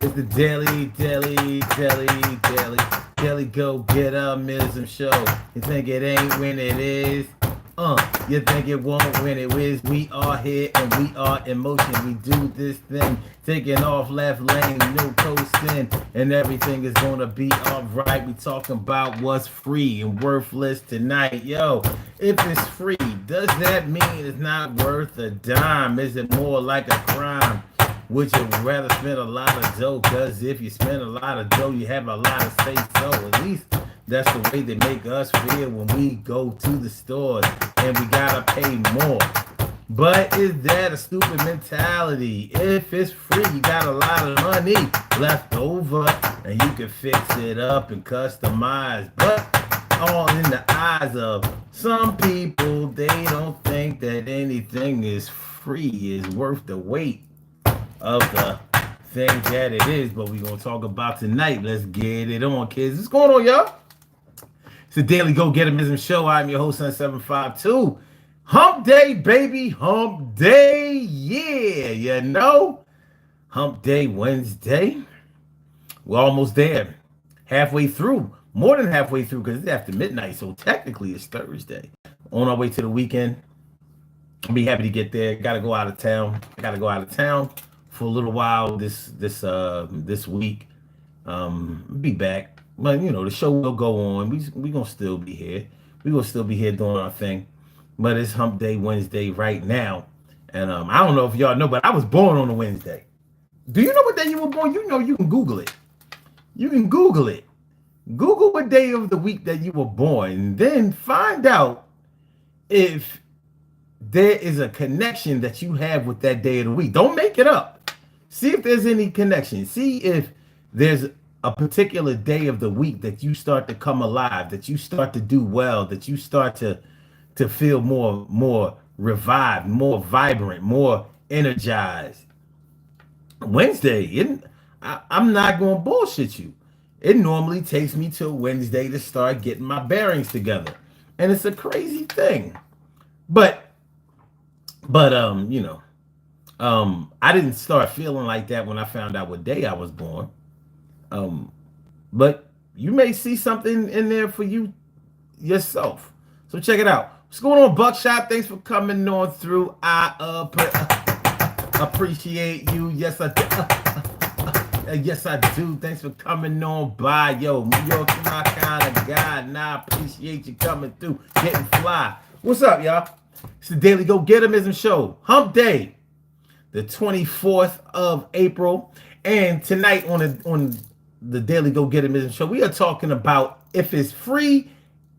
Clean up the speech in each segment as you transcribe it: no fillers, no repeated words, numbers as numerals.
It's the daily go get mism show. You think it ain't when it is? You think it won't when it is? We are here and we are in motion. We do this thing, taking off left lane, no coasting, and everything is gonna be alright. We talking about what's free and worthless tonight. Yo, if it's free, does that mean it's not worth a dime? Is it more like a crime? Would you rather spend a lot of dough? Cause if you spend a lot of dough, you have a lot of say so. At least that's the way they make us feel when we go to the stores and we gotta pay more. But is that a stupid mentality? If it's free, you got a lot of money left over and you can fix it up and customize. But all in the eyes of some people, they don't think that anything is free, is worth the wait of the thing that it is. But we're gonna talk about tonight. Let's get it on, kids. What's going on, y'all? It's the Daily Go Getimism Show. I'm your host, Sun752. Hump Day, baby. Hump Day. Yeah, you know. Hump Day Wednesday. We're almost there. Halfway through. More than halfway through because it's after midnight. So technically it's Thursday. On our way to the weekend. I'll be happy to get there. Gotta go out of town. I gotta go out of town for a little while this week. Be back. But you know, the show will go on. We gonna still be here. We gonna still be here doing our thing. But it's Hump Day Wednesday right now. And I don't know if y'all know, but I was born on a Wednesday. Do you know what day you were born? You know, you can Google it. You can Google it. Google what day of the week that you were born, and then find out if there is a connection that you have with that day of the week. Don't make it up. See if there's any connection. See if there's a particular day of the week that you start to come alive, that you start to do well, that you start to feel more revived, more vibrant, more energized. Wednesday, I'm not going to bullshit you. It normally takes me till Wednesday to start getting my bearings together. And it's a crazy thing. But you know, I didn't start feeling like that when I found out what day I was born. But you may see something in there for you yourself. So check it out. What's going on, Buckshot? Thanks for coming on through. I appreciate you. Yes, I do. Yes, I do. Thanks for coming on by. Yo, New York, my kind of guy. And I appreciate you coming through, getting fly. What's up, y'all? It's the Daily Go Getimism Show. Hump Day, the 24th of April. And tonight on the Daily Go Getimism Show, we are talking about if it's free,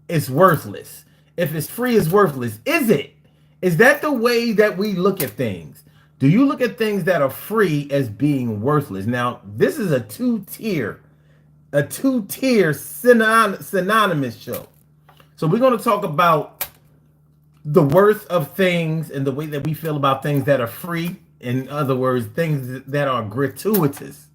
it's worthless. If it's free, it's worthless. Is it? Is that the way that we look at things? Do you look at things that are free as being worthless? Now, this is a two-tier synonymous show. So we're going to talk about the worth of things and the way that we feel about things that are free. In other words, things that are gratuitous.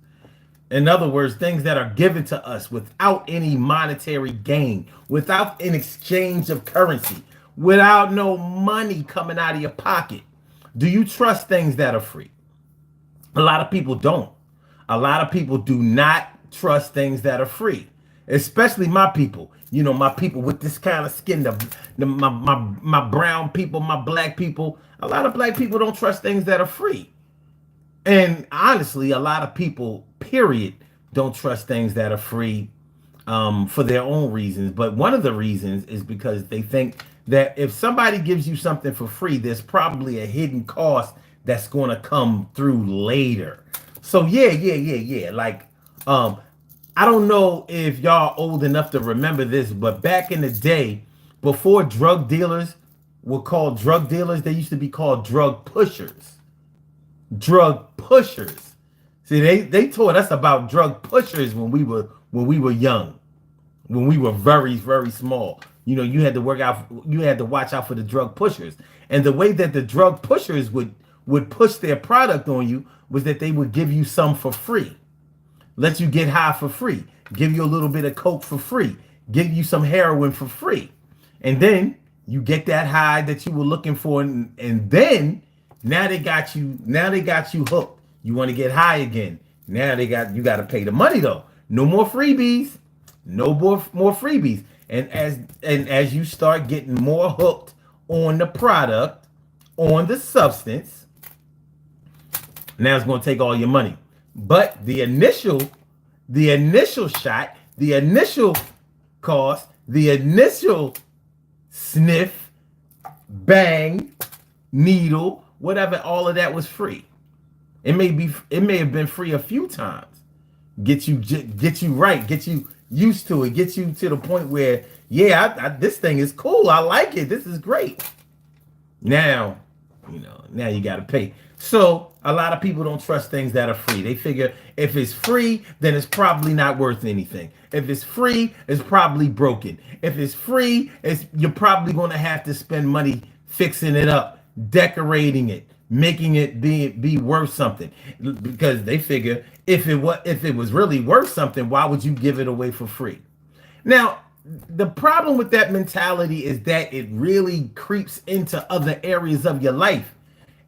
In other words, things that are given to us without any monetary gain, without an exchange of currency, without no money coming out of your pocket. Do you trust things that are free? A lot of people don't. A lot of people do not trust things that are free, especially my people. You know, my people with this kind of skin, my brown people, my black people. A lot of black people don't trust things that are free. And honestly, a lot of people, period, don't trust things that are free for their own reasons. But one of the reasons is because they think that if somebody gives you something for free, there's probably a hidden cost that's going to come through later. So yeah. Like, I don't know if y'all old enough to remember this, but back in the day, before drug dealers were called drug dealers, they used to be called drug pushers. Drug pushers. See, they taught us about drug pushers when we were young, when we were very, very small. You know, you had to watch out for the drug pushers. And the way that the drug pushers would push their product on you was that they would give you some for free. Let you get high for free. Give you a little bit of coke for free. Give you some heroin for free. And then you get that high that you were looking for, and then now they got you hooked. You want to get high again. Now you got to pay the money though. No more freebies. No more freebies. And as you start getting more hooked on the product, on the substance, now it's going to take all your money. But the initial shot, the initial cost, the initial sniff, bang, needle, whatever, all of that was free. It may have been free a few times. Get you right, get you used to it, get you to the point where, yeah, this thing is cool. I like it. This is great. Now, now you got to pay. So a lot of people don't trust things that are free. They figure if it's free, then it's probably not worth anything. If it's free, it's probably broken. If it's free, you're probably going to have to spend money fixing it up, decorating it, making it be worth something, because they figure if it was really worth something, why would you give it away for free? Now, the problem with that mentality is that it really creeps into other areas of your life,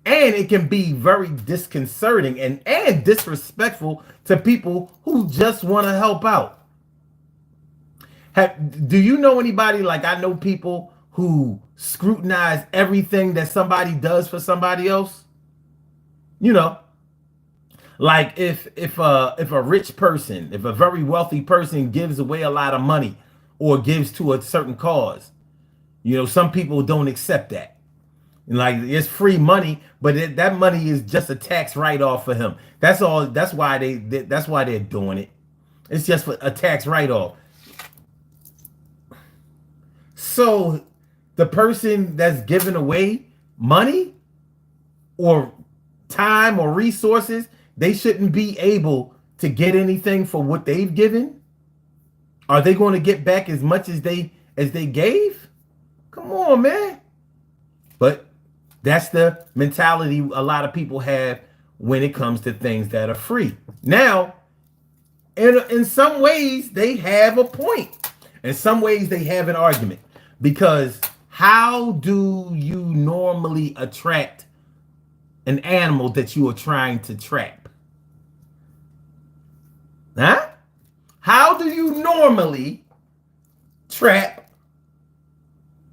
and it can be very disconcerting and disrespectful to people who just want to help out. Do you know anybody, like I know people who scrutinize everything that somebody does for somebody else? Like if a rich person, if a very wealthy person gives away a lot of money or gives to a certain cause, some people don't accept that. Like, it's free money, but that money is just a tax write-off for him. That's all. That's why they're doing it. It's just for a tax write-off. So the person that's giving away money or time or resources, they shouldn't be able to get anything for what they've given. Are they going to get back as much as they gave? Come on, man. But that's the mentality a lot of people have when it comes to things that are free. Now, in some ways, they have a point. In some ways, they have an argument. Because how do you normally attract an animal that you are trying to trap? Huh? How do you normally trap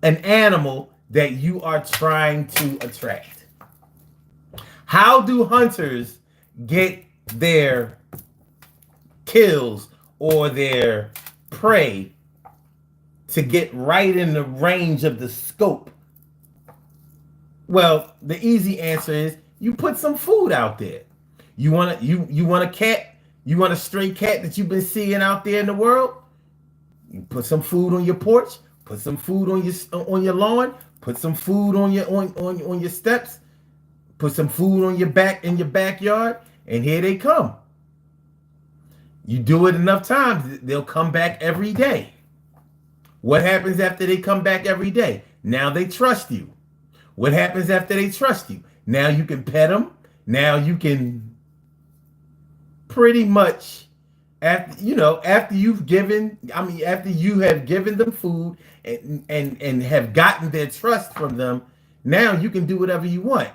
an animal that you are trying to attract? How do hunters get their kills or their prey to get right in the range of the scope? Well, the easy answer is you put some food out there. You want a cat? You want a stray cat that you've been seeing out there in the world? You put some food on your porch, put some food on your lawn, put some food on your steps, put some food on your backyard, and here they come. You do it enough times, they'll come back every day. What happens after they come back every day? Now they trust you. What happens after they trust you? Now you can pet them. Now you can pretty much, after you have given them food and have gotten their trust from them, now you can do whatever you want.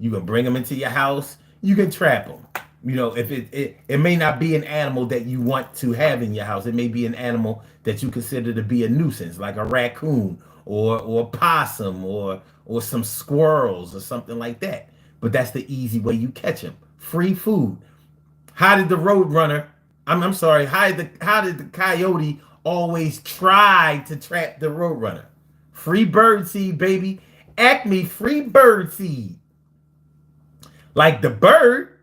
You can bring them into your house. You can trap them. If it may not be an animal that you want to have in your house. It may be an animal that you consider to be a nuisance, like a raccoon or a possum or some squirrels or something like that. But that's the easy way you catch them. Free food. How did the coyote always try to trap the roadrunner? Free bird seed, baby. Acme free bird seed. Like, the bird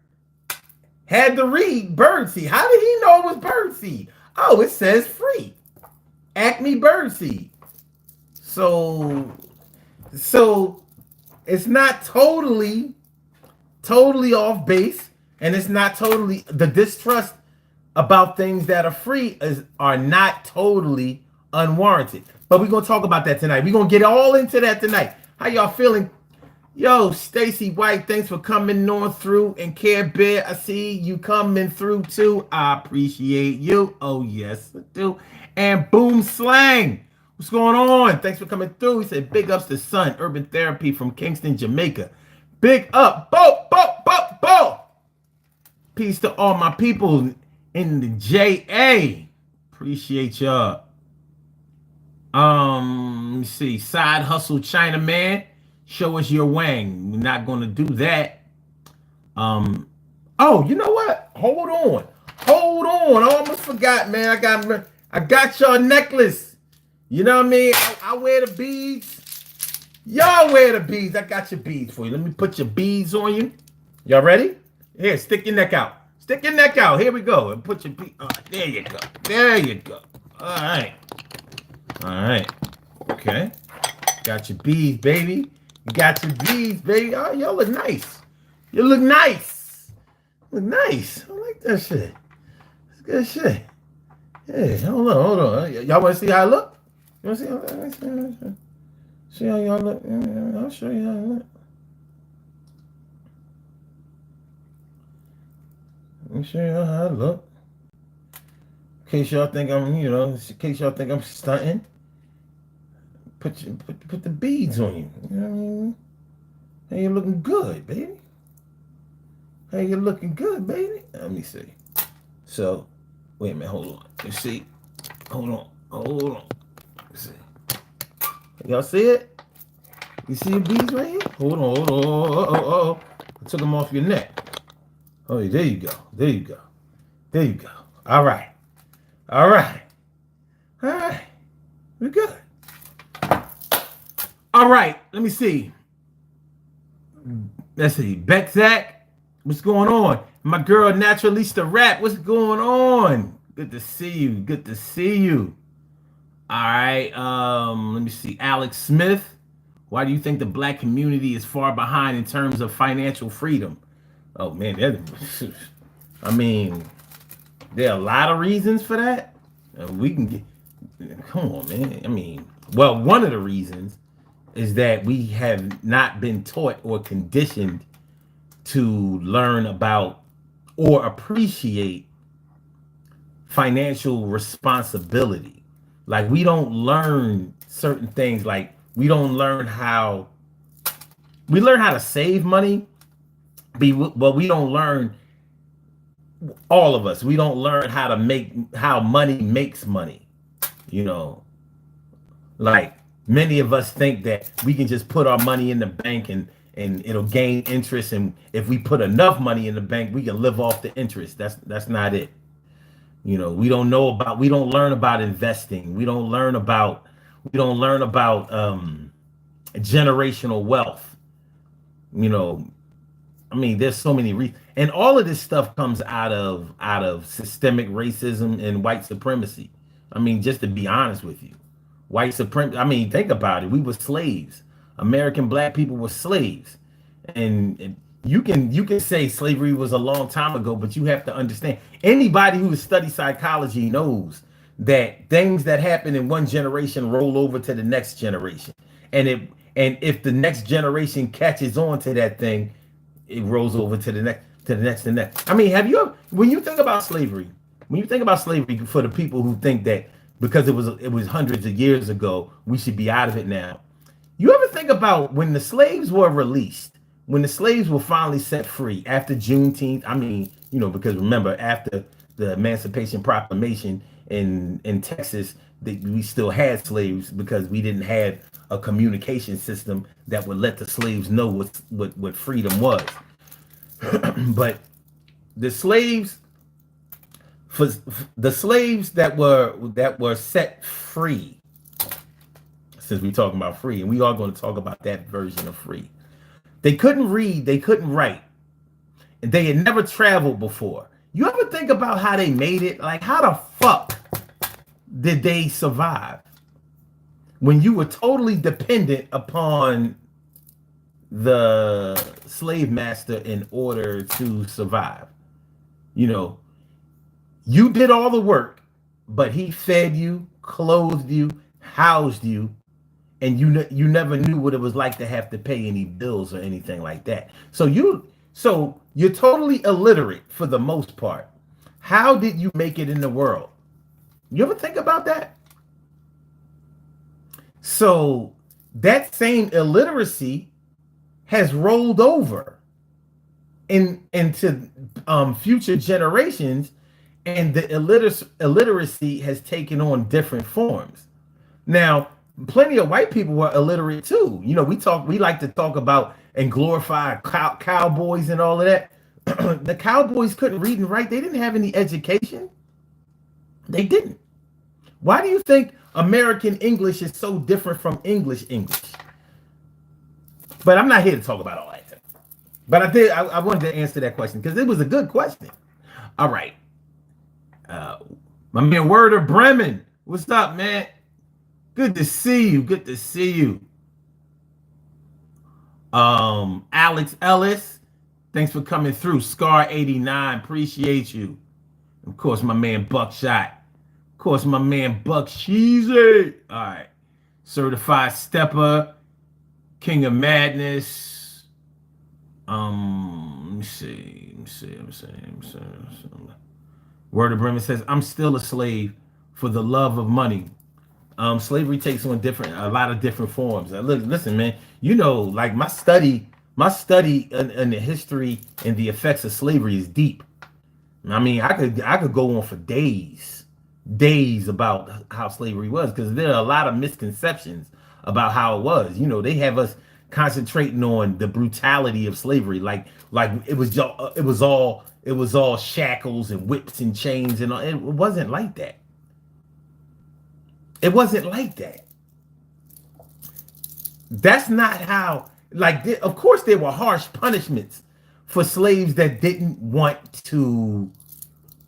had to read bird seed. How did he know it was bird seed? Oh, it says free. Acme bird seed. So it's not totally off base. And it's not totally, the distrust about things that are free are not totally unwarranted. But we're going to talk about that tonight. We're going to get all into that tonight. How y'all feeling? Yo, Stacy White, thanks for coming on through. And Care Bear, I see you coming through too. I appreciate you. Oh, yes, I do. And Boom Slang, what's going on? Thanks for coming through. He said, big ups to Sun, Urban Therapy from Kingston, Jamaica. Big up. Bo. Peace to all my people in the JA. Appreciate y'all. Let me see. Side hustle Chinaman. Show us your wang. We're not gonna do that. Oh, you know what? Hold on. Hold on. I almost forgot, man. I got your necklace. You know what I mean? I wear the beads. Y'all wear the beads. I got your beads for you. Let me put your beads on you. Y'all ready? Here, stick your neck out. Stick your neck out. Here we go. And put your beads. Oh, there you go. There you go. All right. All right. Okay. Got your beads, baby. You got your beads, baby. Oh, y'all look nice. You look nice. Look nice. I like that shit. It's good shit. Hey, hold on. Y'all want to see how I look? You want to see how I look? See how y'all look? I'll show you how I look. Let me show you how I look. In case y'all think I'm, in case y'all think I'm stunting, put the beads on you. You know what I mean? Hey, you're looking good, baby. Hey, you're looking good, baby. Let me see. So, wait a minute, hold on. You see? Hold on. Let's see. Y'all see it? You see your beads right here? Hold on. Oh. I took them off your neck. Oh, there you go. All right. We're good. All right. Let me see. Let's see. Beck what's going on? My girl Naturalista Rap, what's going on? Good to see you. All right. Let me see. Alex Smith, why do you think the black community is far behind in terms of financial freedom? Oh man, I mean, there are a lot of reasons for that. We can get, come on, man. I mean, well, one of the reasons is that we have not been taught or conditioned to learn about or appreciate financial responsibility. Like we don't learn certain things. Like we learn how to save money, but we don't learn, all of us, we don't learn how money makes money. Like many of us think that we can just put our money in the bank and it'll gain interest, and if we put enough money in the bank, we can live off the interest. That's not it. We don't learn about investing. We don't learn about generational wealth. I mean, there's so many reasons, and all of this stuff comes out of systemic racism and white supremacy. I mean, just to be honest with you, white supremacy. I mean, think about it. We were slaves. American black people were slaves, and you can say slavery was a long time ago, but you have to understand. Anybody who has studied psychology knows that things that happen in one generation roll over to the next generation, and if the next generation catches on to that thing, it rolls over to the next. I mean, when you think about slavery, for the people who think that because it was hundreds of years ago, we should be out of it now. You ever think about when the slaves were released, when the slaves were finally set free after Juneteenth? I mean, because remember, after the Emancipation Proclamation in Texas, we still had slaves because we didn't have a communication system that would let the slaves know what freedom was. But the slaves, for the slaves that were set free, since we're talking about free, and we are going to talk about that version of free, they couldn't read, they couldn't write, and they had never traveled before. You ever think about how they made it? Like, how the fuck did they survive when you were totally dependent upon the slave master in order to survive? You did all the work, but he fed you, clothed you, housed you, and you never knew what it was like to have to pay any bills or anything like that. So you're totally illiterate for the most part. How did you make it in the world? You ever think about that? So that same illiteracy has rolled over into future generations, and the illiteracy has taken on different forms. Now, plenty of white people were illiterate too. You know, we like to talk about and glorify cowboys and all of that. The cowboys couldn't read and write. They didn't have any education. They didn't. Why do you think American English is so different from English English? But I'm not here to talk about all that. But I wanted to answer that question because it was a good question. All right. My man Werder Bremen. What's up, man? Good to see you. Good to see you. Alex Ellis. Thanks for coming through. Scar 89. Appreciate you. Of course, my man Buckshot. Of course, my man Buck Sheezy. All right. Certified Stepper. King of Madness. Let me see. Word of Bremen says, I'm still a slave for the love of money. Slavery takes on a lot of different forms. Listen, man, you know, like my study in the history and the effects of slavery is deep. I mean, I could go on for days about how slavery was, because there are a lot of misconceptions about how it was. You know, they have us concentrating on the brutality of slavery, like it was all shackles and whips and chains, and all. It wasn't like that. It wasn't like that. That's not how. Of course, there were harsh punishments for slaves that who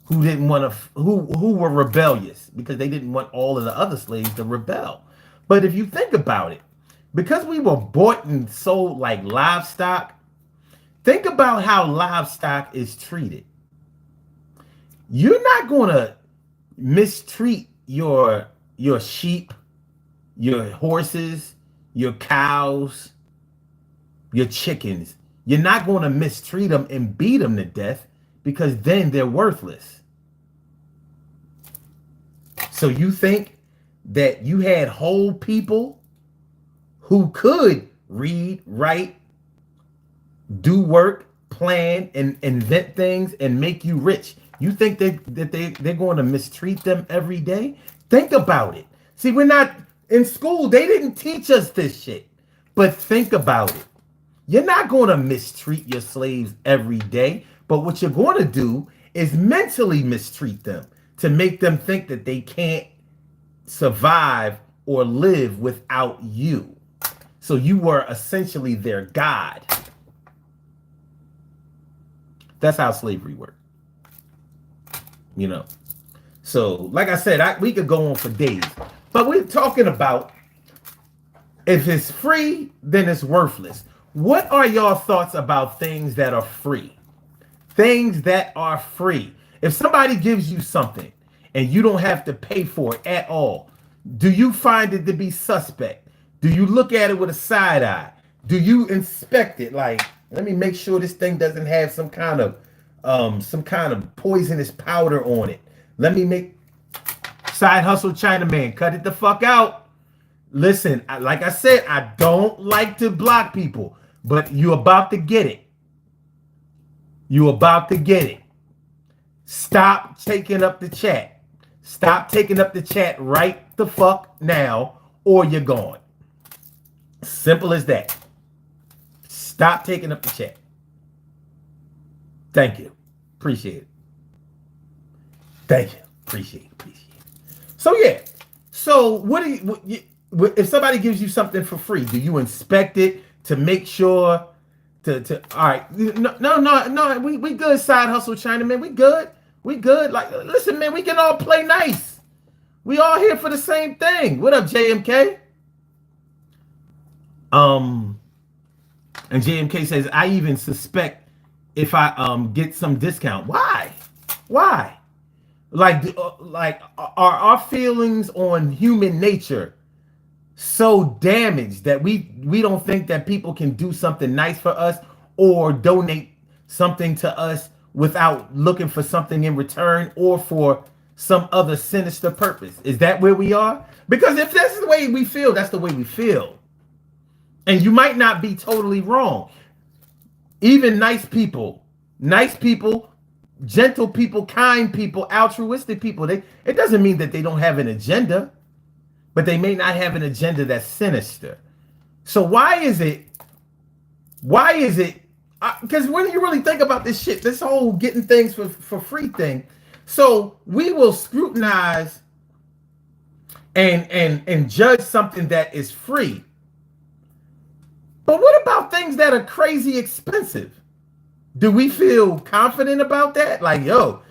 were rebellious, because they didn't want all of the other slaves to rebel. But if you think about it, because we were bought and sold like livestock, think about how livestock is treated. You're not going to mistreat your sheep, your horses, your cows, your chickens. You're not going to mistreat them and beat them to death, because then they're worthless. So you think that you had whole people who could read, write, do work, plan, and invent things and make you rich. You think that they're going to mistreat them every day? Think about it. See, we're not in school. They didn't teach us this shit. But think about it. You're not going to mistreat your slaves every day. But what you're going to do is mentally mistreat them to make them think that they can't survive or live without you. So you were essentially their god. That's how slavery worked. You know. So, like I said, we could go on for days. But we're talking about, if it's free, then it's worthless. What are your thoughts about things that are free? Things that are free. If somebody gives you something and you don't have to pay for it at all, do you find it to be suspect? Do you look at it with a side eye? Do you inspect it? Like, let me make sure this thing doesn't have some kind of poisonous powder on it. Let me make Side Hustle Chinaman, cut it the fuck out. Listen, like I said, I don't like to block people, but you about to get it. You about to get it. Stop taking up the chat. Stop taking up the chat right the fuck now, or you're gone. Simple as that. Stop taking up the chat. Thank you. Appreciate it. Thank you. Appreciate it. So yeah. So what if somebody gives you something for free? Do you inspect it to make sure to all right? No. We good, Side Hustle Chinaman. We good. We good. Like, listen, man, we can all play nice. We all here for the same thing. What up, JMK? And JMK says, I even suspect if I get some discount. Why? Like are our feelings on human nature so damaged that we don't think that people can do something nice for us or donate something to us without looking for something in return or for some other sinister purpose? Is that where we are? Because if that's the way we feel, that's the way we feel. And you might not be totally wrong. Even nice people nice people, gentle people, kind people, altruistic people. It doesn't mean that they don't have an agenda, but they may not have an agenda that's sinister. So why is it? Because when you really think about this shit, this whole getting things for free thing, so we will scrutinize and judge something that is free. But what about things that are crazy expensive? Do we feel confident about that? Like, yo,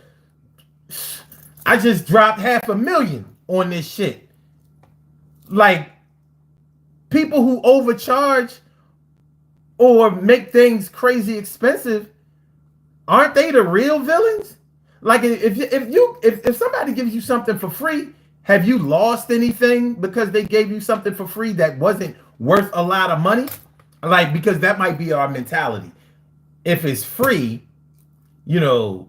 I just dropped $500,000 on this shit. Like, people who overcharge or make things crazy expensive, aren't they the real villains? Like, if somebody gives you something for free, have you lost anything because they gave you something for free that wasn't worth a lot of money? Like, because that might be our mentality. If it's free, you know,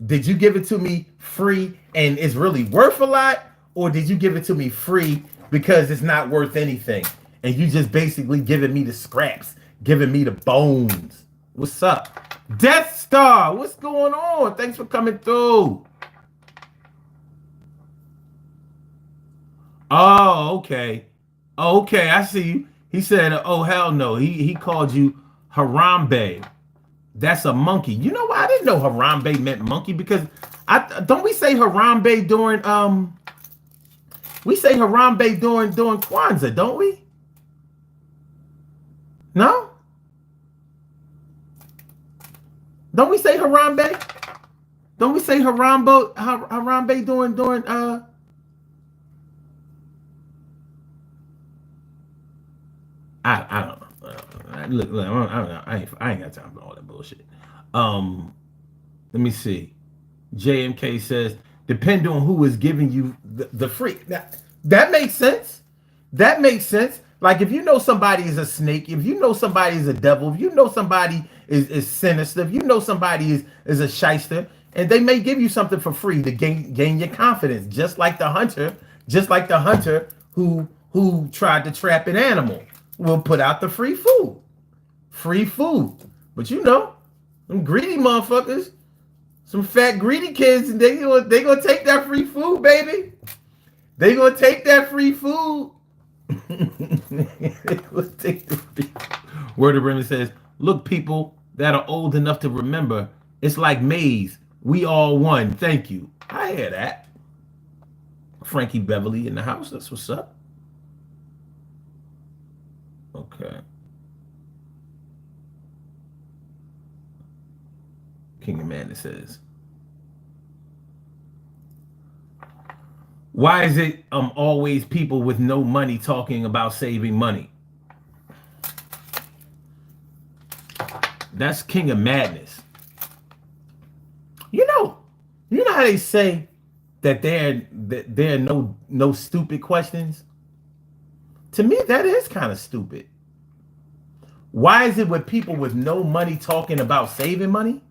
did you give it to me free and it's really worth a lot? Or did you give it to me free because it's not worth anything? And you just basically giving me the scraps, giving me the bones. What's up? Death Star, what's going on? Thanks for coming through. Oh, okay. Okay, I see you. He said, oh, hell no. He called you Harambe. That's a monkey. You know why? I didn't know Harambe meant monkey, because don't we say Harambe during we say Harambe during Kwanzaa, don't we? No? Don't we say Harambe? Don't we say Harambe during I don't know. Look, I ain't got time for all that bullshit. Let me see. JMK says, depend on who is giving you the free. That makes sense. That makes sense. Like, if you know somebody is a snake, if you know somebody is a devil, if you know somebody is sinister, if you know somebody is a shyster, and they may give you something for free to gain your confidence, just like the hunter who tried to trap an animal will put out the free food. Free food. But you know, them greedy motherfuckers, some fat greedy kids, and they gonna take that free food, baby. They gonna take that free food. Word of Remy says, look, people that are old enough to remember, it's like Maze. We all won. Thank you. I hear that. Frankie Beverly in the house. That's what's up. Okay. King Amanda says, why is it always people with no money talking about saving money? That's King of Madness. You know how they say that there are no stupid questions? To me, that is kind of stupid. Why is it with people with no money talking about saving money?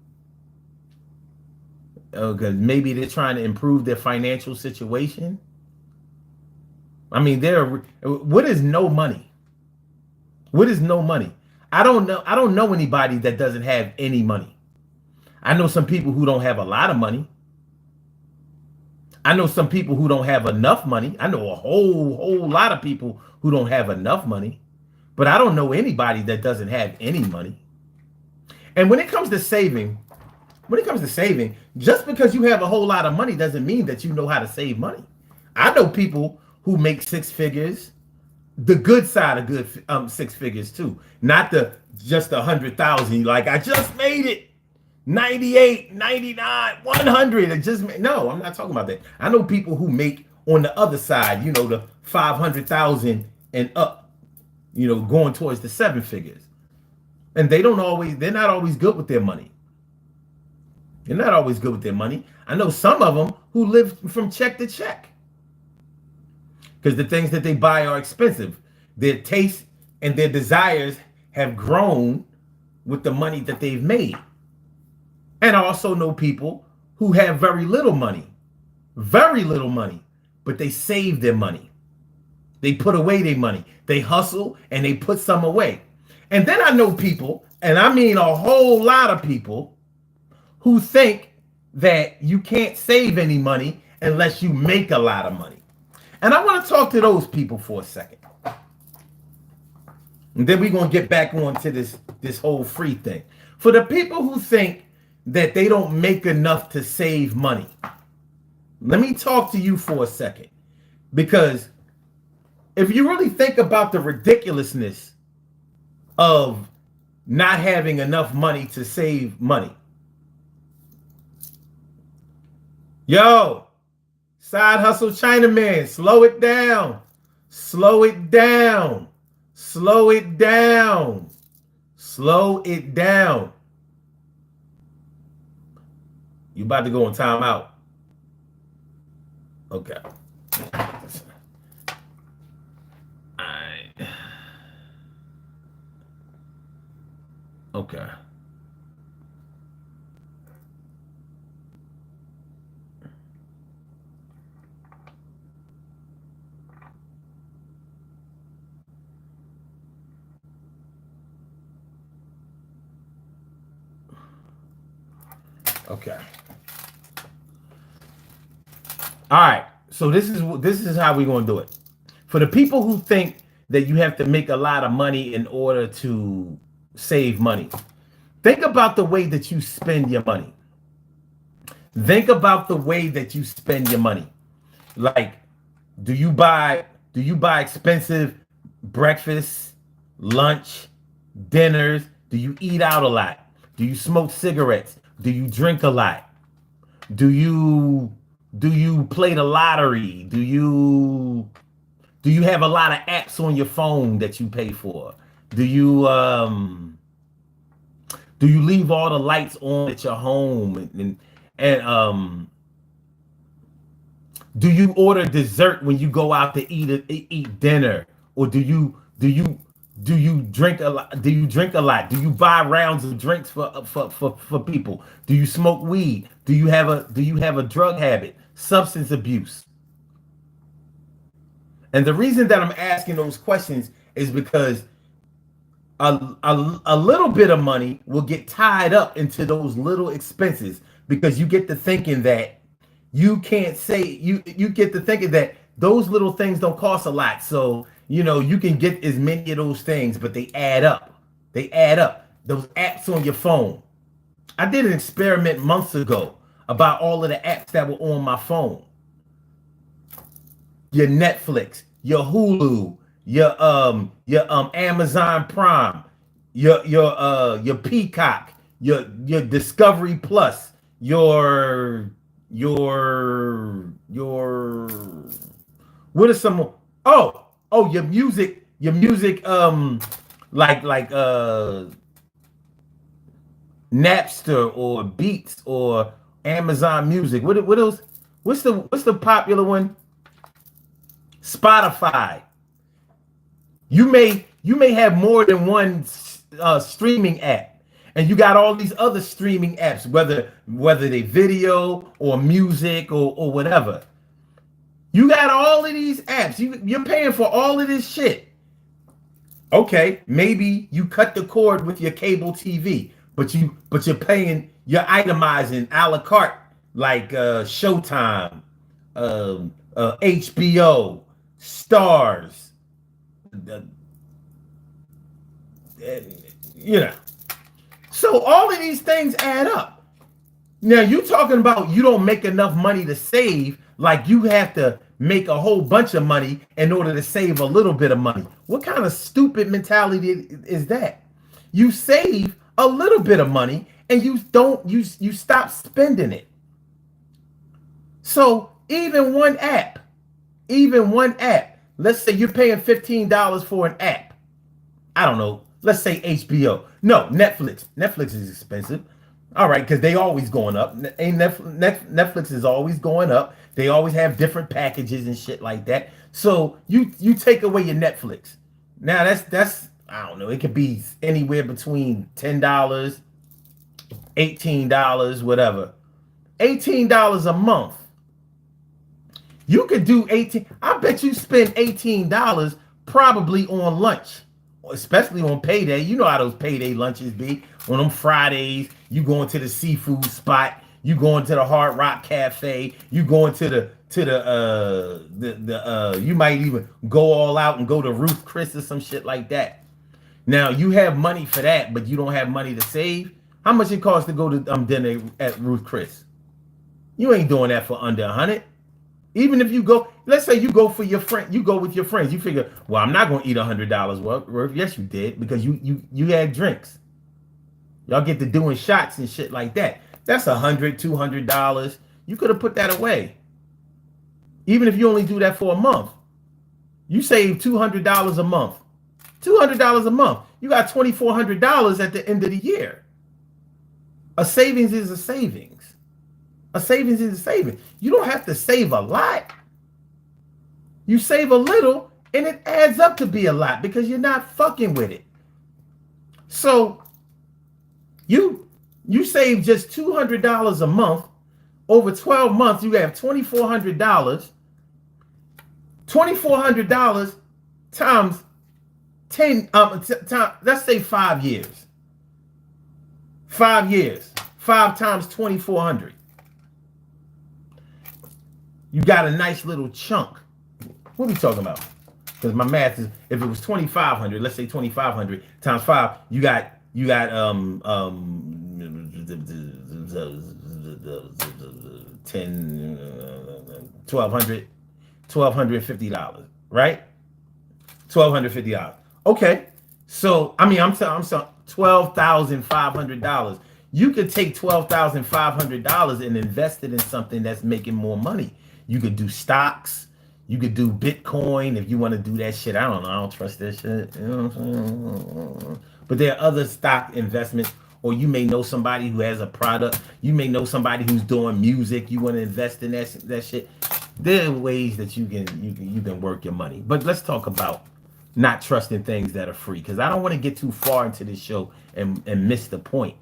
Because maybe they're trying to improve their financial situation. I mean, what is no money? What is no money? I don't know anybody that doesn't have any money. I know some people who don't have a lot of money. I know some people who don't have enough money. I know a whole lot of people who don't have enough money. But I don't know anybody that doesn't have any money. And when it comes to saving, just because you have a whole lot of money doesn't mean that you know how to save money. I know people who make six figures, the good side of good six figures too, not just 100,000. Like, I just made it, 98, 99, 100. No, I'm not talking about that. I know people who make on the other side, the 500,000 and up, going towards the seven figures, and they're not always good with their money. They're not always good with their money. I know some of them who live from check to check because the things that they buy are expensive. Their taste and their desires have grown with the money that they've made. And I also know people who have very little money, but they save their money. They put away their money. They hustle and they put some away. And then I know people, and I mean a whole lot of people, who think that you can't save any money unless you make a lot of money. And I want to talk to those people for a second. And then we're going to get back onto this whole free thing. For the people who think that they don't make enough to save money, let me talk to you for a second. Because if you really think about the ridiculousness of not having enough money to save money. Yo, side hustle Chinaman, slow it down. Slow it down. Slow it down. Slow it down. You about to go on timeout. Okay. Okay. Okay. All right. So this is how we're going to do it. For the people who think that you have to make a lot of money in order to save money, think about the way that you spend your money. Think about the way that you spend your money. Like, do you buy expensive breakfast, lunch, dinners? Do you eat out a lot? Do you smoke cigarettes? Do you drink a lot? Do you play the lottery? Do you have a lot of apps on your phone that you pay for? Do you leave all the lights on at your home and do you order dessert when you go out to eat dinner? Or do you drink a lot? Do you drink a lot? Do you buy rounds of drinks for people? Do you smoke weed? Do you have a drug habit? Substance abuse? And the reason that I'm asking those questions is because a little bit of money will get tied up into those little expenses, because you get to thinking that you can't say you get to thinking that those little things don't cost a lot. So, you can get as many of those things, but they add up. They add up. Those apps on your phone. I did an experiment months ago about all of the apps that were on my phone. Your Netflix, your Hulu, your Amazon Prime, your Peacock, your Discovery Plus, your what are some your music like Napster or Beats or Amazon Music. What else? What's the popular one? Spotify. You may have more than one streaming app, and you got all these other streaming apps, whether they video or music or whatever. You got all of these apps. You're paying for all of this shit. Okay, maybe you cut the cord with your cable TV, but you're itemizing a la carte, like Showtime, HBO, Stars, So all of these things add up. Now you talking about you don't make enough money to save, like you have to make a whole bunch of money in order to save a little bit of money. What kind of stupid mentality is that? You save a little bit of money and you stop spending it. So even one app, let's say you're paying $15 for an app. I don't know. Let's say HBO. No, Netflix. Netflix is expensive. All right, because they always going up. Netflix is always going up. They always have different packages and shit like that. So you take away your Netflix. Now that's I don't know. It could be anywhere between $10, $18, whatever. $18 a month. You could do 18. I bet you spend $18 probably on lunch especially on payday. You know how those payday lunches be. On them Fridays, you going to the seafood spot, you going to the Hard Rock Cafe, you going to the you might even go all out and go to Ruth Chris or some shit like that. Now you have money for that, but you don't have money to save. How much it costs to go to dinner at Ruth Chris? You ain't doing that for under 100. Even if you go, let's say you go for your friend, you go with your friends. You figure, well, I'm not gonna eat $100 worth. Yes, you did, because you had drinks. Y'all get to doing shots and shit like that. That's $100, $200. You could have put that away. Even if you only do that for a month, you save $200 a month. $200 a month. You got $2,400 at the end of the year. A savings is a savings. A savings is a saving. You don't have to save a lot. You save a little and it adds up to be a lot because you're not fucking with it. So you save just $200 a month. Over 12 months, you have $2,400. $2,400 times 10, let's say 5 years. 5 years. 5 times 2,400. You got a nice little chunk. What are we talking about? Because my math is, if it was 2,500, let's say 2,500 times 5, you got 10, $1,250, right? $1,250. Okay. So, I mean, I'm sorry, $12,500. You could take $12,500 and invest it in something that's making more money. You could do stocks. You could do Bitcoin if you want to do that shit. I don't know. I don't trust that shit. You know what I'm saying? But there are other stock investments, or you may know somebody who has a product. You may know somebody who's doing music. You want to invest in that shit. There are ways that you can work your money. But let's talk about not trusting things that are free, because I don't want to get too far into this show and miss the point.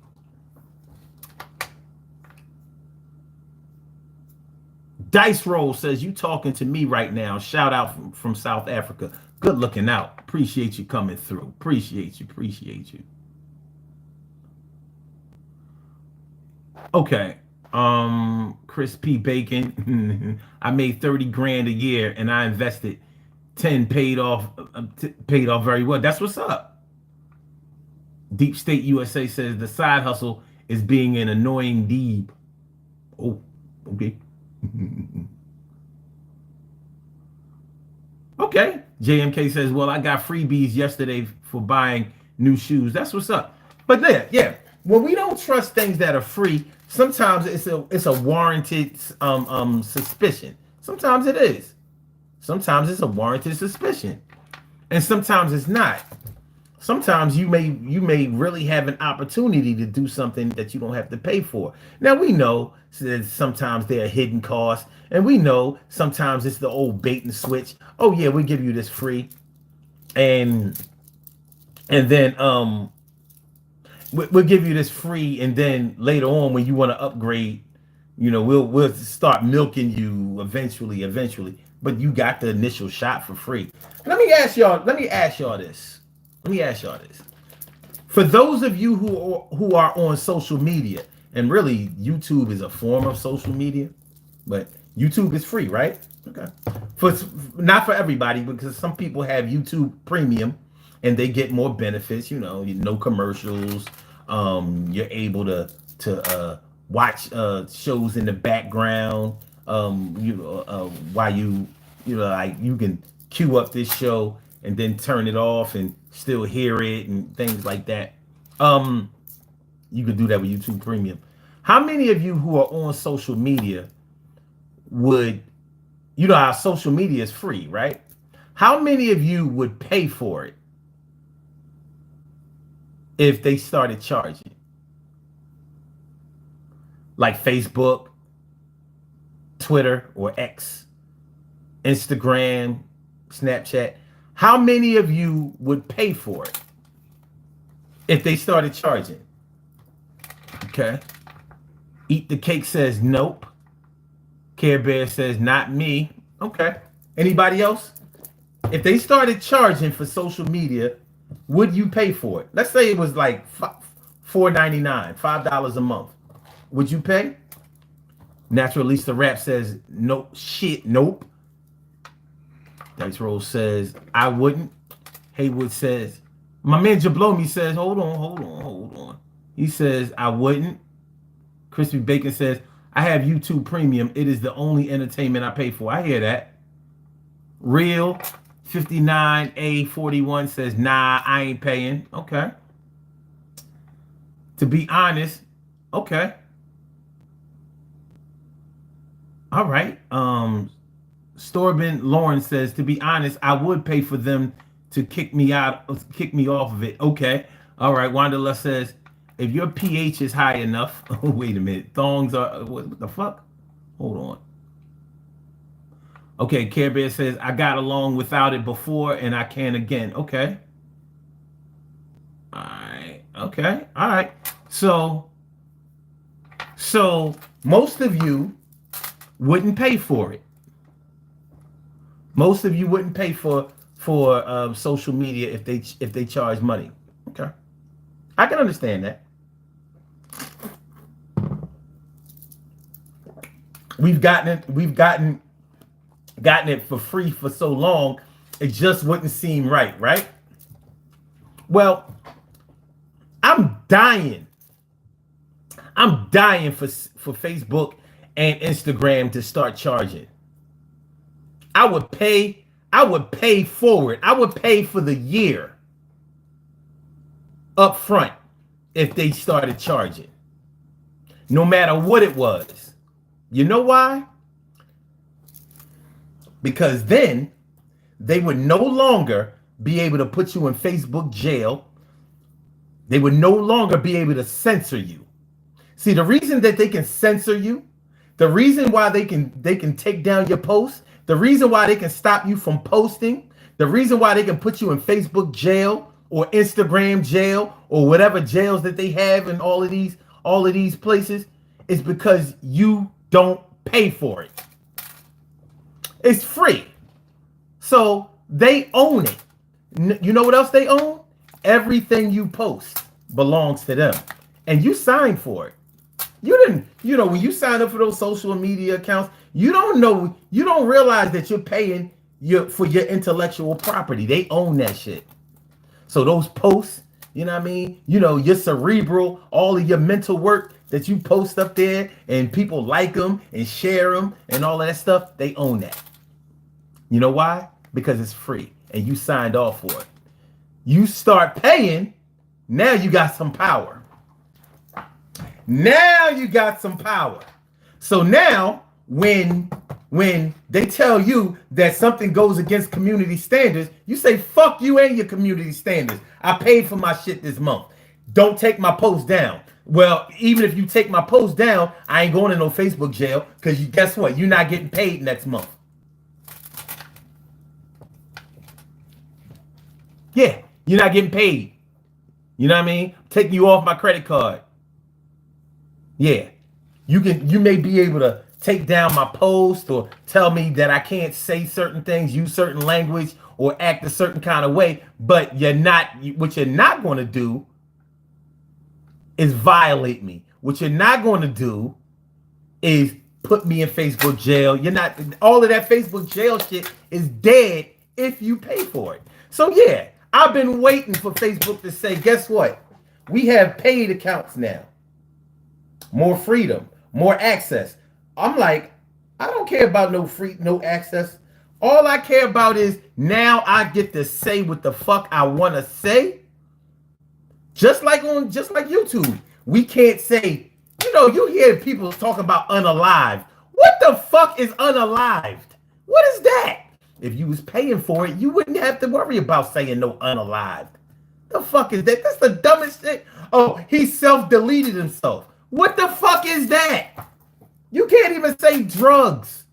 Dice Roll says, you talking to me right now. Shout out from South Africa. Good looking out. Appreciate you coming through. Appreciate you. Okay. Chris P. Bacon. I made 30 grand a year and I invested 10, paid off very well. That's what's up. Deep State USA says the side hustle is being an annoying deeb. Oh, okay. Okay. JMK says, well, I got freebies yesterday for buying new shoes. That's what's up. But yeah. When we don't trust things that are free, sometimes it's a warranted suspicion. Sometimes it is. Sometimes it's a warranted suspicion. And sometimes it's not. Sometimes you may really have an opportunity to do something that you don't have to pay for. Now we know that sometimes there are hidden costs, and we know sometimes it's the old bait and switch. Oh yeah, we give you this free, and then we'll give you this free, and then later on when you want to upgrade, we'll start milking you eventually. But you got the initial shot for free. Let me ask y'all this. For those of you who are on social media, and really YouTube is a form of social media, but YouTube is free, right? Okay. Not for everybody, because some people have YouTube Premium and they get more benefits, no commercials. You're able to watch shows in the background. While you can queue up this show and then turn it off and still hear it and things like that. You can do that with YouTube Premium. How many of you who are on social media would, our social media is free, right? How many of you would pay for it if they started charging? Like Facebook, Twitter or X, Instagram, Snapchat. How many of you would pay for it if they started charging? Okay. Eat the Cake says nope. Care Bear says not me. Okay. Anybody else? If they started charging for social media, Would you pay for it? Let's say it was like $4.99, $5 a month. Would you pay? Natural Lisa Rap says, no shit, nope. Dice Roll says, I wouldn't. Haywood says, my man Jablomi says, hold on. He says, I wouldn't. Crispy Bacon says, I have YouTube Premium. It is the only entertainment I pay for. I hear that. Real 59A41 says, nah, I ain't paying. Okay. To be honest, okay. All right. Storben Lawrence says, to be honest, I would pay for them to kick me off of it. Okay. All right. Wanda says, if your pH is high enough, wait a minute. Thongs are, what the fuck? Hold on. Okay. Care Bear says, I got along without it before and I can again. Okay. All right. Okay. All right. So most of you wouldn't pay for it. Most of you wouldn't pay for social media if they charge money. Okay, I can understand that. We've gotten it for free for so long, it just wouldn't seem right, right? Well, I'm dying for Facebook and Instagram to start charging. I would pay for it. I would pay for the year up front if they started charging. No matter what it was. You know why? Because then they would no longer be able to put you in Facebook jail. They would no longer be able to censor you. See, the reason that they can censor you, the reason why they can take down your posts, the reason why they can stop you from posting, the reason why they can put you in Facebook jail or Instagram jail or whatever jails that they have in all of these places is because you don't pay for it. It's free. So they own it. You know what else they own? Everything you post belongs to them. And you signed for it. When you sign up for those social media accounts, you don't realize that you're paying for your intellectual property. They own that shit. So those posts, you know what I mean? Your cerebral, all of your mental work that you post up there and people like them and share them and all of that stuff, they own that. You know why? Because it's free and you signed off for it. You start paying, now you got some power. Now you got some power. So now when they tell you that something goes against community standards, you say, fuck you and your community standards. I paid for my shit this month. Don't take my post down. Well, even if you take my post down, I ain't going to no Facebook jail because guess what? You're not getting paid next month. Yeah, you're not getting paid. You know what I mean? Taking you off my credit card. Yeah, you may be able to take down my post or tell me that I can't say certain things, use certain language, or act a certain kind of way, but what you're not going to do is violate me. What you're not going to do is put me in Facebook jail. All of that Facebook jail shit is dead if you pay for it. So yeah, I've been waiting for Facebook to say, guess what? We have paid accounts now. More freedom, more access. I'm like, I don't care about no access. All I care about is now I get to say what the fuck I want to say. Just like YouTube. We can't say, you hear people talking about unalived. What the fuck is unalived? What is that? If you was paying for it, you wouldn't have to worry about saying no unalived. The fuck is that? That's the dumbest shit. Oh, he self-deleted himself. What the fuck is that? You can't even say drugs.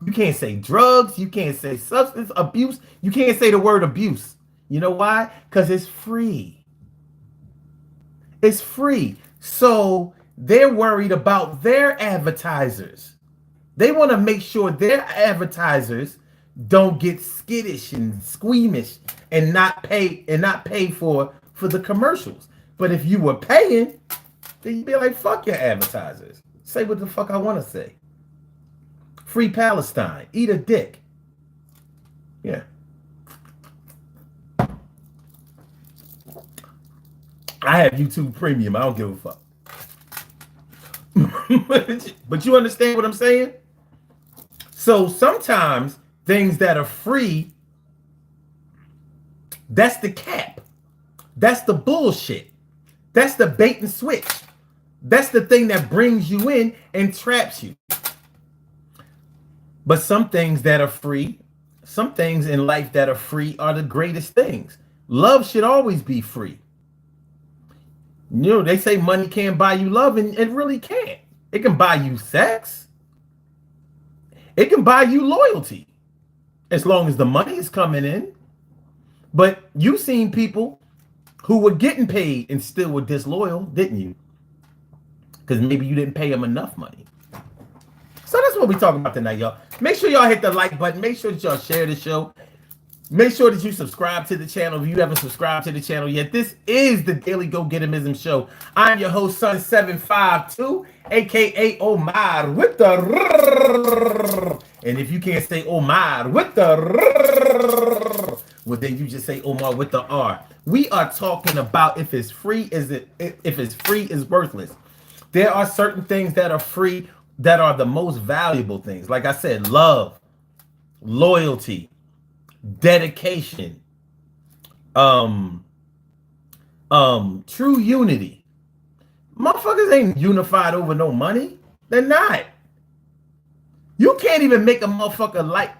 You can't say drugs. You can't say substance abuse. You can't say the word abuse. You know why? Because it's free. It's free. So they're worried about their advertisers. They want to make sure their advertisers don't get skittish and squeamish and not pay for the commercials. But if you were paying, then you'd be like, fuck your advertisers. Say what the fuck I want to say. Free Palestine. Eat a dick. Yeah. I have YouTube Premium. I don't give a fuck. But you understand what I'm saying? So sometimes things that are free, that's the cap. That's the bullshit. That's the bait and switch. That's the thing that brings you in and traps you. But some things that are free, some things in life that are free are the greatest things. Love should always be free. You know, they say money can't buy you love, and it really can't. It can buy you sex. It can buy you loyalty, as long as the money is coming in. But you've seen people who were getting paid and still were disloyal, didn't you? Because maybe you didn't pay them enough money. So that's what we're talking about tonight, y'all. Make sure y'all hit the like button. Make sure that y'all share the show. Make sure that you subscribe to the channel if you haven't subscribed to the channel yet. This is the Daily Go Getimism Show. I'm your host, Son752, aka Omar with the. And if you can't say Omar with the, well, then you just say Omar with the R. We are talking about if it's free, if it's free is worthless. There are certain things that are free that are the most valuable things. Like I said, love, loyalty, dedication, true unity. Motherfuckers ain't unified over no money. They're not. You can't even make a motherfucker like.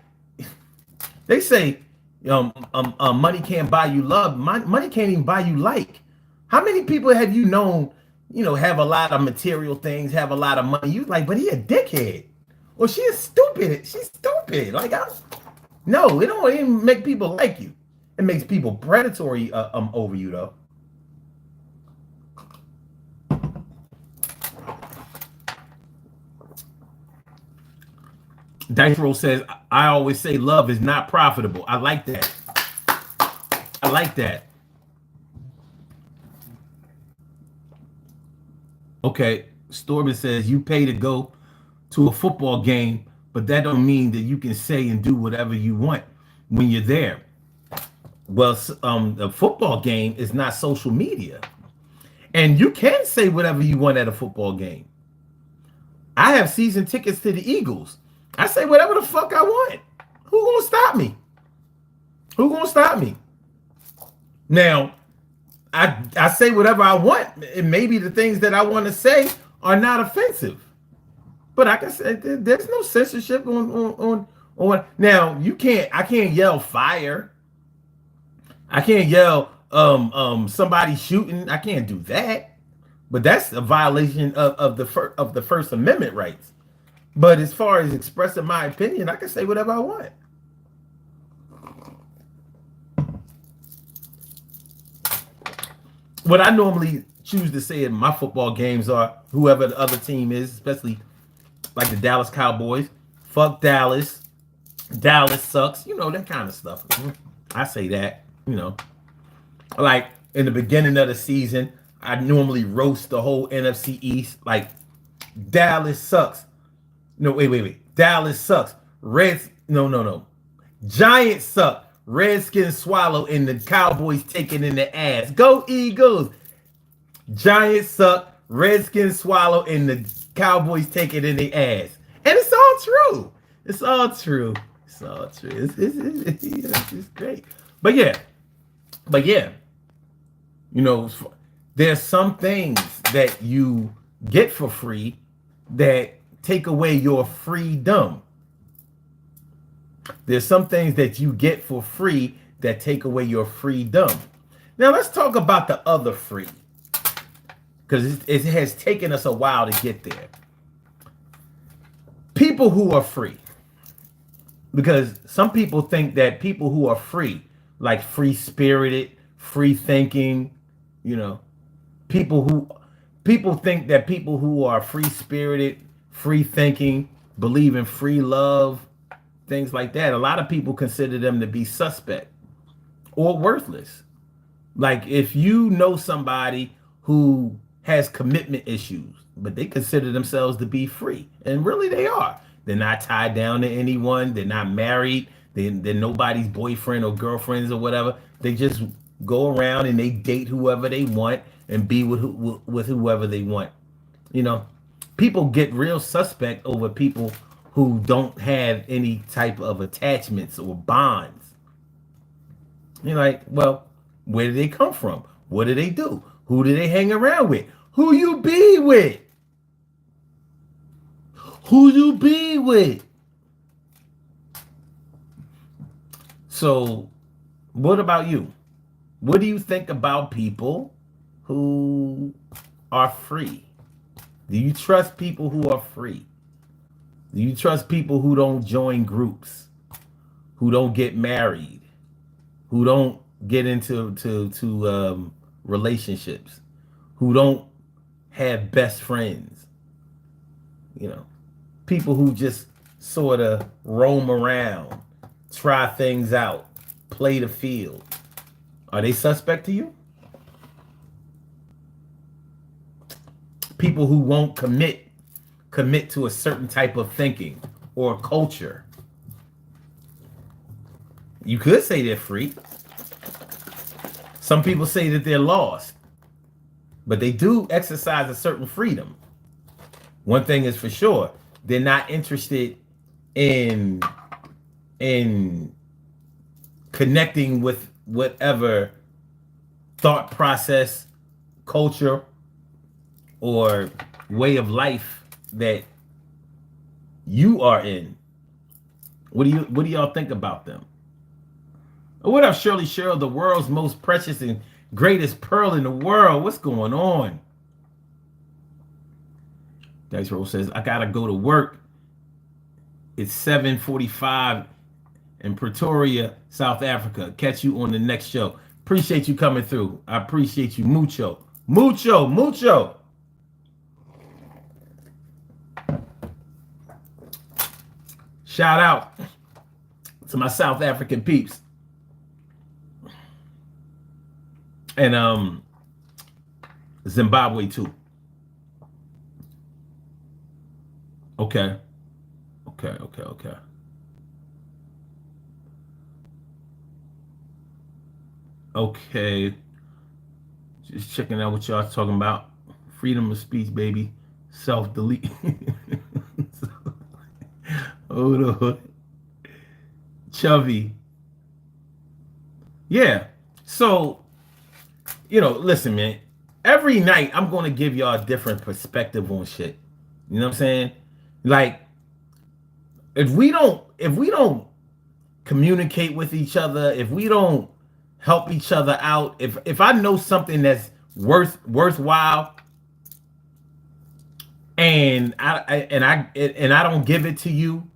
They say, money can't buy you love. Money can't even buy you like. How many people have you known, have a lot of material things, have a lot of money? You like, but he a dickhead, or she is stupid. She's stupid. Like, no, it don't even make people like you. It makes people predatory over you, though. Dice Roll says, I always say love is not profitable. I like that. I like that. Okay, Storben says, you pay to go to a football game, but that don't mean that you can say and do whatever you want when you're there. Well, the football game is not social media. And you can say whatever you want at a football game. I have season tickets to the Eagles. I say whatever the fuck I want. Who gonna stop me? Who gonna stop me? Now, I say whatever I want, and maybe the things that I want to say are not offensive. But I can say there's no censorship on. Now I can't yell fire. I can't yell somebody shooting. I can't do that. But that's a violation of the First Amendment rights. But as far as expressing my opinion, I can say whatever I want. What I normally choose to say in my football games are whoever the other team is, especially like the Dallas Cowboys. Fuck Dallas. Dallas sucks. That kind of stuff. I say that, Like in the beginning of the season, I normally roast the whole NFC East. Like, Dallas sucks. No, wait. Dallas sucks. No. Giants suck. Redskins swallow and the Cowboys taking in the ass. Go Eagles. Giants suck. Redskins swallow and the Cowboys take it in the ass. And it's all true. It's all true. It's great. But yeah. There's some things that you get for free that take away your freedom. There's some things that you get for free that take away your freedom. Now let's talk about the other free, because it has taken us a while to get there. People who are free, because some people think that people who are free, like free spirited, free thinking, people think that people who are free spirited, free thinking, believe in free love, things like that, a lot of people consider them to be suspect or worthless. Like if you know somebody who has commitment issues, but they consider themselves to be free, and really they are. They're not tied down to anyone. They're not married. They're nobody's boyfriend or girlfriends or whatever. They just go around and they date whoever they want and be with whoever they want. You know, people get real suspect over people who don't have any type of attachments or bonds. You're like, well, where did they come from? What do they do? Who do they hang around with? Who you be with? Who you be with? So, what about you? What do you think about people who are free? Do you trust people who are free? Do you trust people who don't join groups, who don't get married, who don't get into relationships, who don't have best friends? You know, people who just sort of roam around, try things out, play the field. Are they suspect to you? People who won't commit to a certain type of thinking or culture. You could say they're free. Some people say that they're lost, but they do exercise a certain freedom. One thing is for sure, they're not interested in connecting with whatever thought process, culture, or way of life that you are in. What do y'all think about them? What up, Shirley Cheryl, the world's most precious and greatest pearl in the world? What's going on? Dice Roll says, I gotta go to work. It's 7:45 in Pretoria, South Africa. Catch you on the next show. Appreciate you coming through. I appreciate you mucho. Mucho, mucho. Shout out to my South African peeps. And Zimbabwe too. Okay. Okay. Just checking out what y'all talking about. Freedom of speech, baby. Self-delete. Hold on. Chubby. Yeah. So, listen, man. Every night I'm going to give y'all a different perspective on shit. You know what I'm saying? Like, if we don't communicate with each other, if we don't help each other out, if I know something that's worthwhile, and I don't give it to you,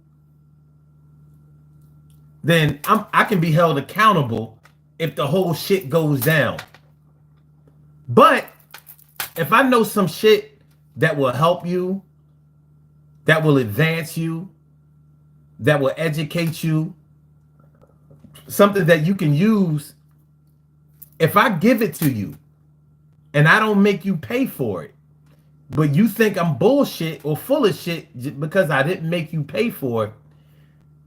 then I can be held accountable if the whole shit goes down. But if I know some shit that will help you, that will advance you, that will educate you, something that you can use, if I give it to you and I don't make you pay for it, but you think I'm bullshit or full of shit because I didn't make you pay for it,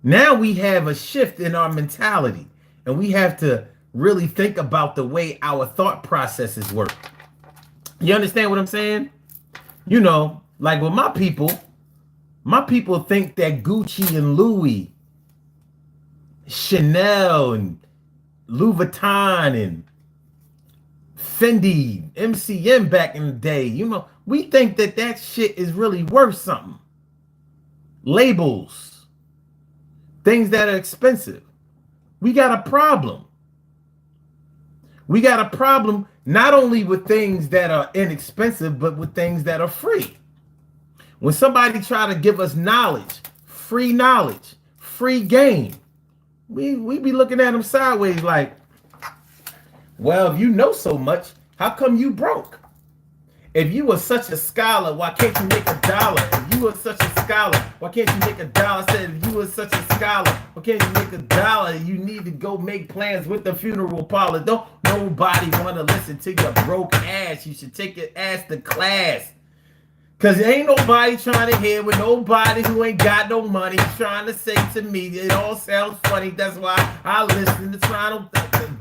now we have a shift in our mentality, and we have to really think about the way our thought processes work. You understand what I'm saying? Like with my people think that Gucci and Louis, Chanel and Louis Vuitton and Fendi, MCM back in the day, we think that shit is really worth something. Labels, things that are expensive. We got a problem. We got a problem not only with things that are inexpensive, but with things that are free. When somebody try to give us knowledge, free game, we be looking at them sideways like, well, if you know so much, how come you broke? If you were such a scholar, why can't you make $1? If you were such a scholar, why can't you make $1? Said if you were such a scholar? Okay, you make $1. You need to go make plans with the funeral parlor. Don't nobody want to listen to your broke ass. You should take your ass to class. Cause ain't nobody trying to hear with nobody who ain't got no money trying to say to me. It all sounds funny. That's why I listen to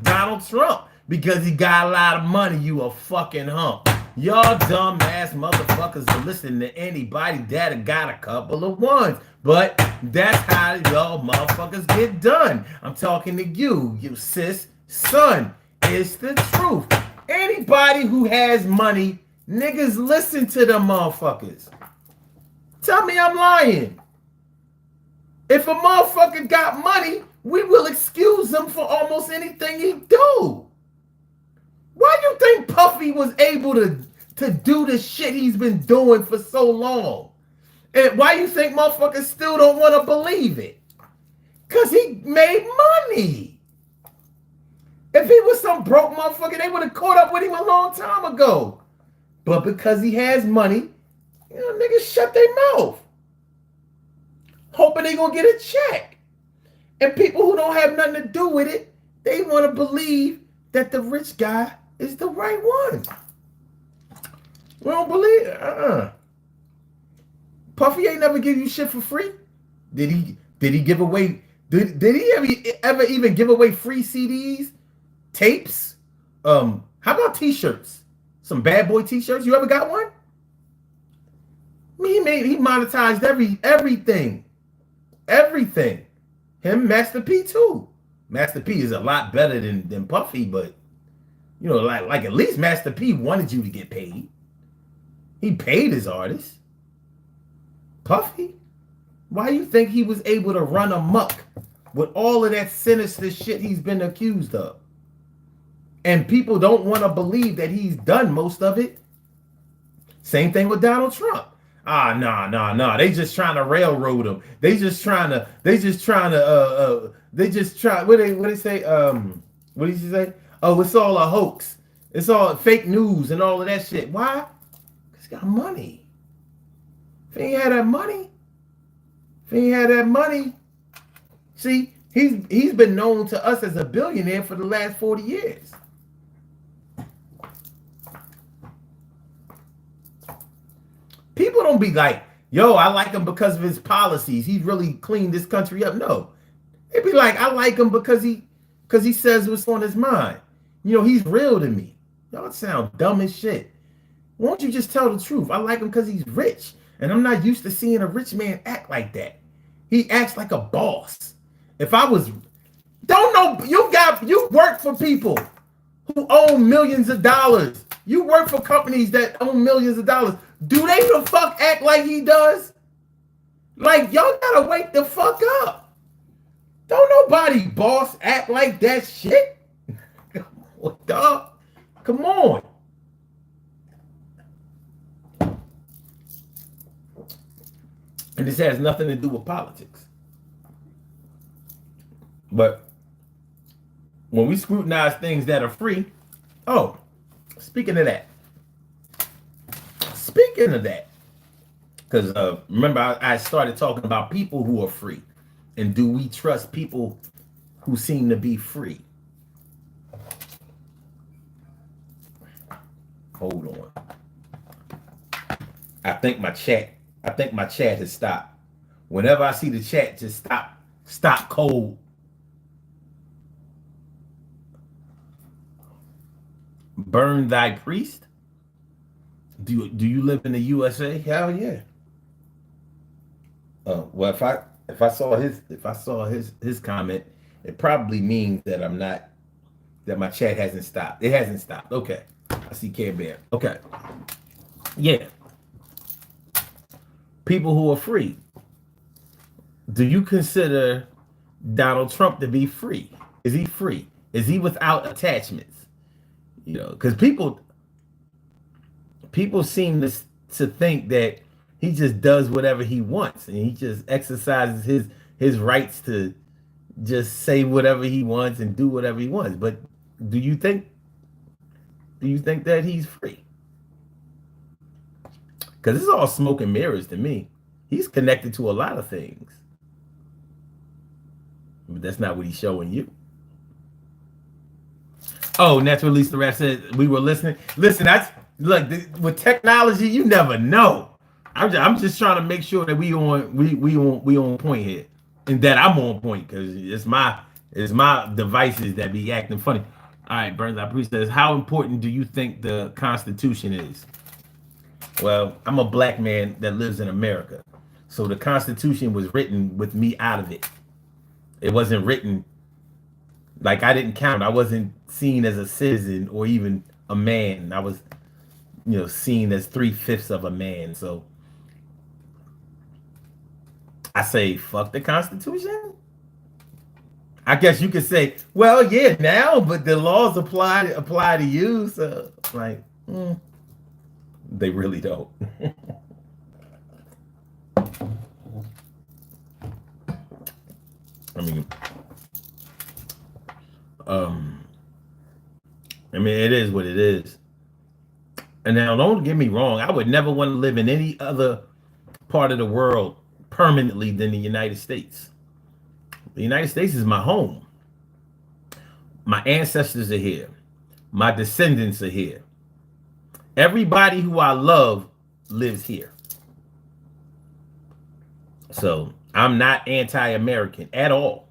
Donald Trump. Because he got a lot of money. You a fucking hump. Y'all dumb ass motherfuckers will listen to anybody that got a couple of ones. But that's how y'all motherfuckers get done. I'm talking to you sis, son. It's the truth. Anybody who has money, niggas listen to them motherfuckers. Tell me I'm lying. If a motherfucker got money, we will excuse him for almost anything he do. Why do you think Puffy was able to do the shit he's been doing for so long? And why you think motherfuckers still don't want to believe it? Because he made money. If he was some broke motherfucker, they would have caught up with him a long time ago. But because he has money, niggas shut their mouth. Hoping they gonna get a check. And people who don't have nothing to do with it, they want to believe that the rich guy is the right one. We don't believe it. Puffy ain't never give you shit for free. Did he give away? Did he ever even give away free CDs, tapes? How about T-shirts? Some bad boy T-shirts. You ever got one? He monetized everything. Him, Master P too. Master P is a lot better than Puffy, but like at least Master P wanted you to get paid. He paid his artists. Puffy, why you think he was able to run amok with all of that sinister shit he's been accused of? And people don't want to believe that he's done most of it. Same thing with Donald Trump. Nah. They just trying to railroad him. What did they say? What did you say? Oh, it's all a hoax. It's all fake news and all of that shit. Why? Because he got money. If he ain't had that money, see, he's been known to us as a billionaire for the last 40 years. People don't be like, yo, I like him because of his policies. He's really cleaned this country up. No. They be like, I like him because he says what's on his mind. He's real to me. Y'all sound dumb as shit. Won't you just tell the truth? I like him because he's rich. And I'm not used to seeing a rich man act like that. He acts like a boss. If I was, don't know, you work for people who own millions of dollars. You work for companies that own millions of dollars. Do they the fuck act like he does? Like, y'all gotta wake the fuck up. Don't nobody boss act like that shit. Dog, come on. And this has nothing to do with politics. But when we scrutinize things that are free, speaking of that, because remember I started talking about people who are free, and do we trust people who seem to be free? Hold on. I think my chat has stopped. Whenever I see the chat, just stop cold. Burn thy priest. Do you live in the USA? Hell yeah. Well, if I saw his comment, it probably means that that my chat hasn't stopped. It hasn't stopped. Okay. I see Care Bear. Okay. Yeah. People who are free. Do you consider Donald Trump to be free? Is he free? Is he without attachments? Because people seem to think that he just does whatever he wants, and he just exercises his rights to just say whatever he wants and do whatever he wants. But do you think that he's free? Because it's all smoke and mirrors to me. He's connected to a lot of things. But that's not what he's showing you. Oh, Natural Release the Rap said we were listening. Listen, that's look with technology, you never know. I'm just trying to make sure that we on point here, and that I'm on point because it's my devices that be acting funny. All right, Burns. I appreciate this. How important do you think the Constitution is? Well, I'm a black man that lives in America, so the Constitution was written with me out of it. It wasn't written like I didn't count. I wasn't seen as a citizen or even a man. I was, seen as 3/5 of a man. So I say, fuck the Constitution. I guess you could say, well, yeah, now, but the laws apply to you. So like, they really don't. I mean, it is what it is. And now, don't get me wrong. I would never want to live in any other part of the world permanently than the United States. The United States is my home. My ancestors are here. My descendants are here. Everybody who I love lives here. So I'm not anti-American at all.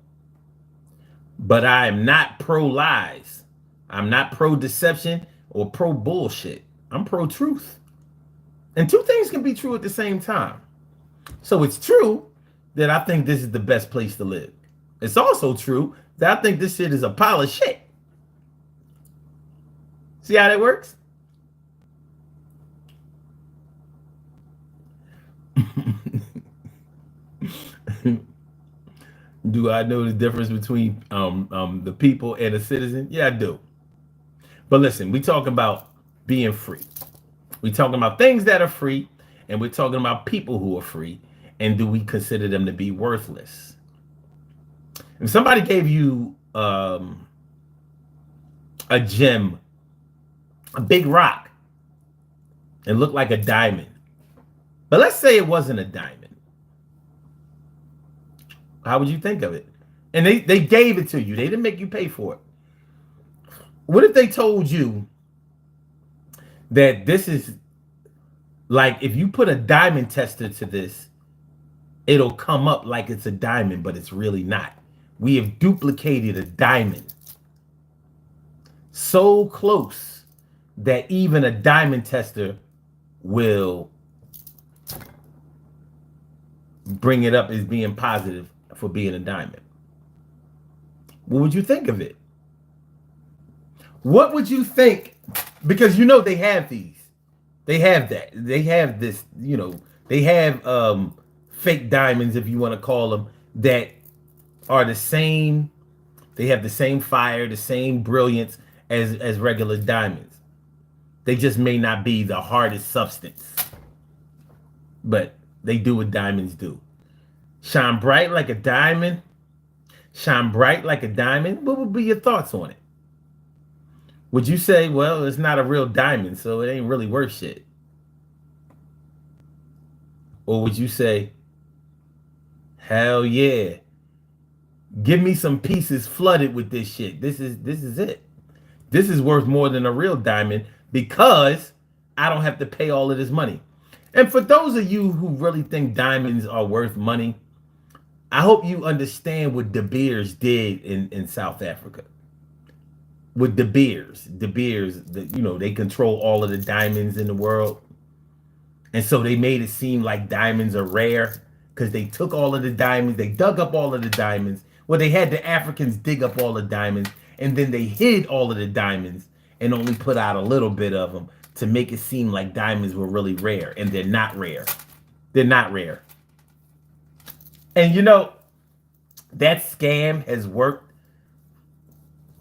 But I am not pro-lies. I'm not pro-deception or pro-bullshit. I'm pro-truth. And two things can be true at the same time. So it's true that I think this is the best place to live. It's also true that I think this shit is a pile of shit. See how that works? Do I know the difference between the people and a citizen? Yeah, I do. But listen, we talk about being free. We talking about things that are free, and we're talking about people who are free. And do we consider them to be worthless? If somebody gave you a gem, a big rock, and looked like a diamond, but let's say it wasn't a diamond, how would you think of it? And they gave it to you. They didn't make you pay for it. What if they told you that this is like, if you put a diamond tester to this, it'll come up like it's a diamond, but it's really not. We have duplicated a diamond so close that even a diamond tester will bring it up as being positive for being a diamond. What would you think of it? What would you think? Because they have these. They have that. They have this, they have fake diamonds, if you want to call them, that are the same. They have the same fire, the same brilliance as regular diamonds. They just may not be the hardest substance, but they do what diamonds do. Shine bright like a diamond. Shine bright like a diamond. What would be your thoughts on it? Would you say, well, it's not a real diamond, so it ain't really worth shit? Or would you say, hell yeah, give me some pieces flooded with this shit. This is it. This is worth more than a real diamond because I don't have to pay all of this money. And for those of you who really think diamonds are worth money, I hope you understand what De Beers did in South Africa. With De Beers, they control all of the diamonds in the world. And so they made it seem like diamonds are rare because they took all of the diamonds, they dug up all of the diamonds. Well, they had the Africans dig up all the diamonds, and then they hid all of the diamonds and only put out a little bit of them to make it seem like diamonds were really rare, and they're not rare. They're not rare. And that scam has worked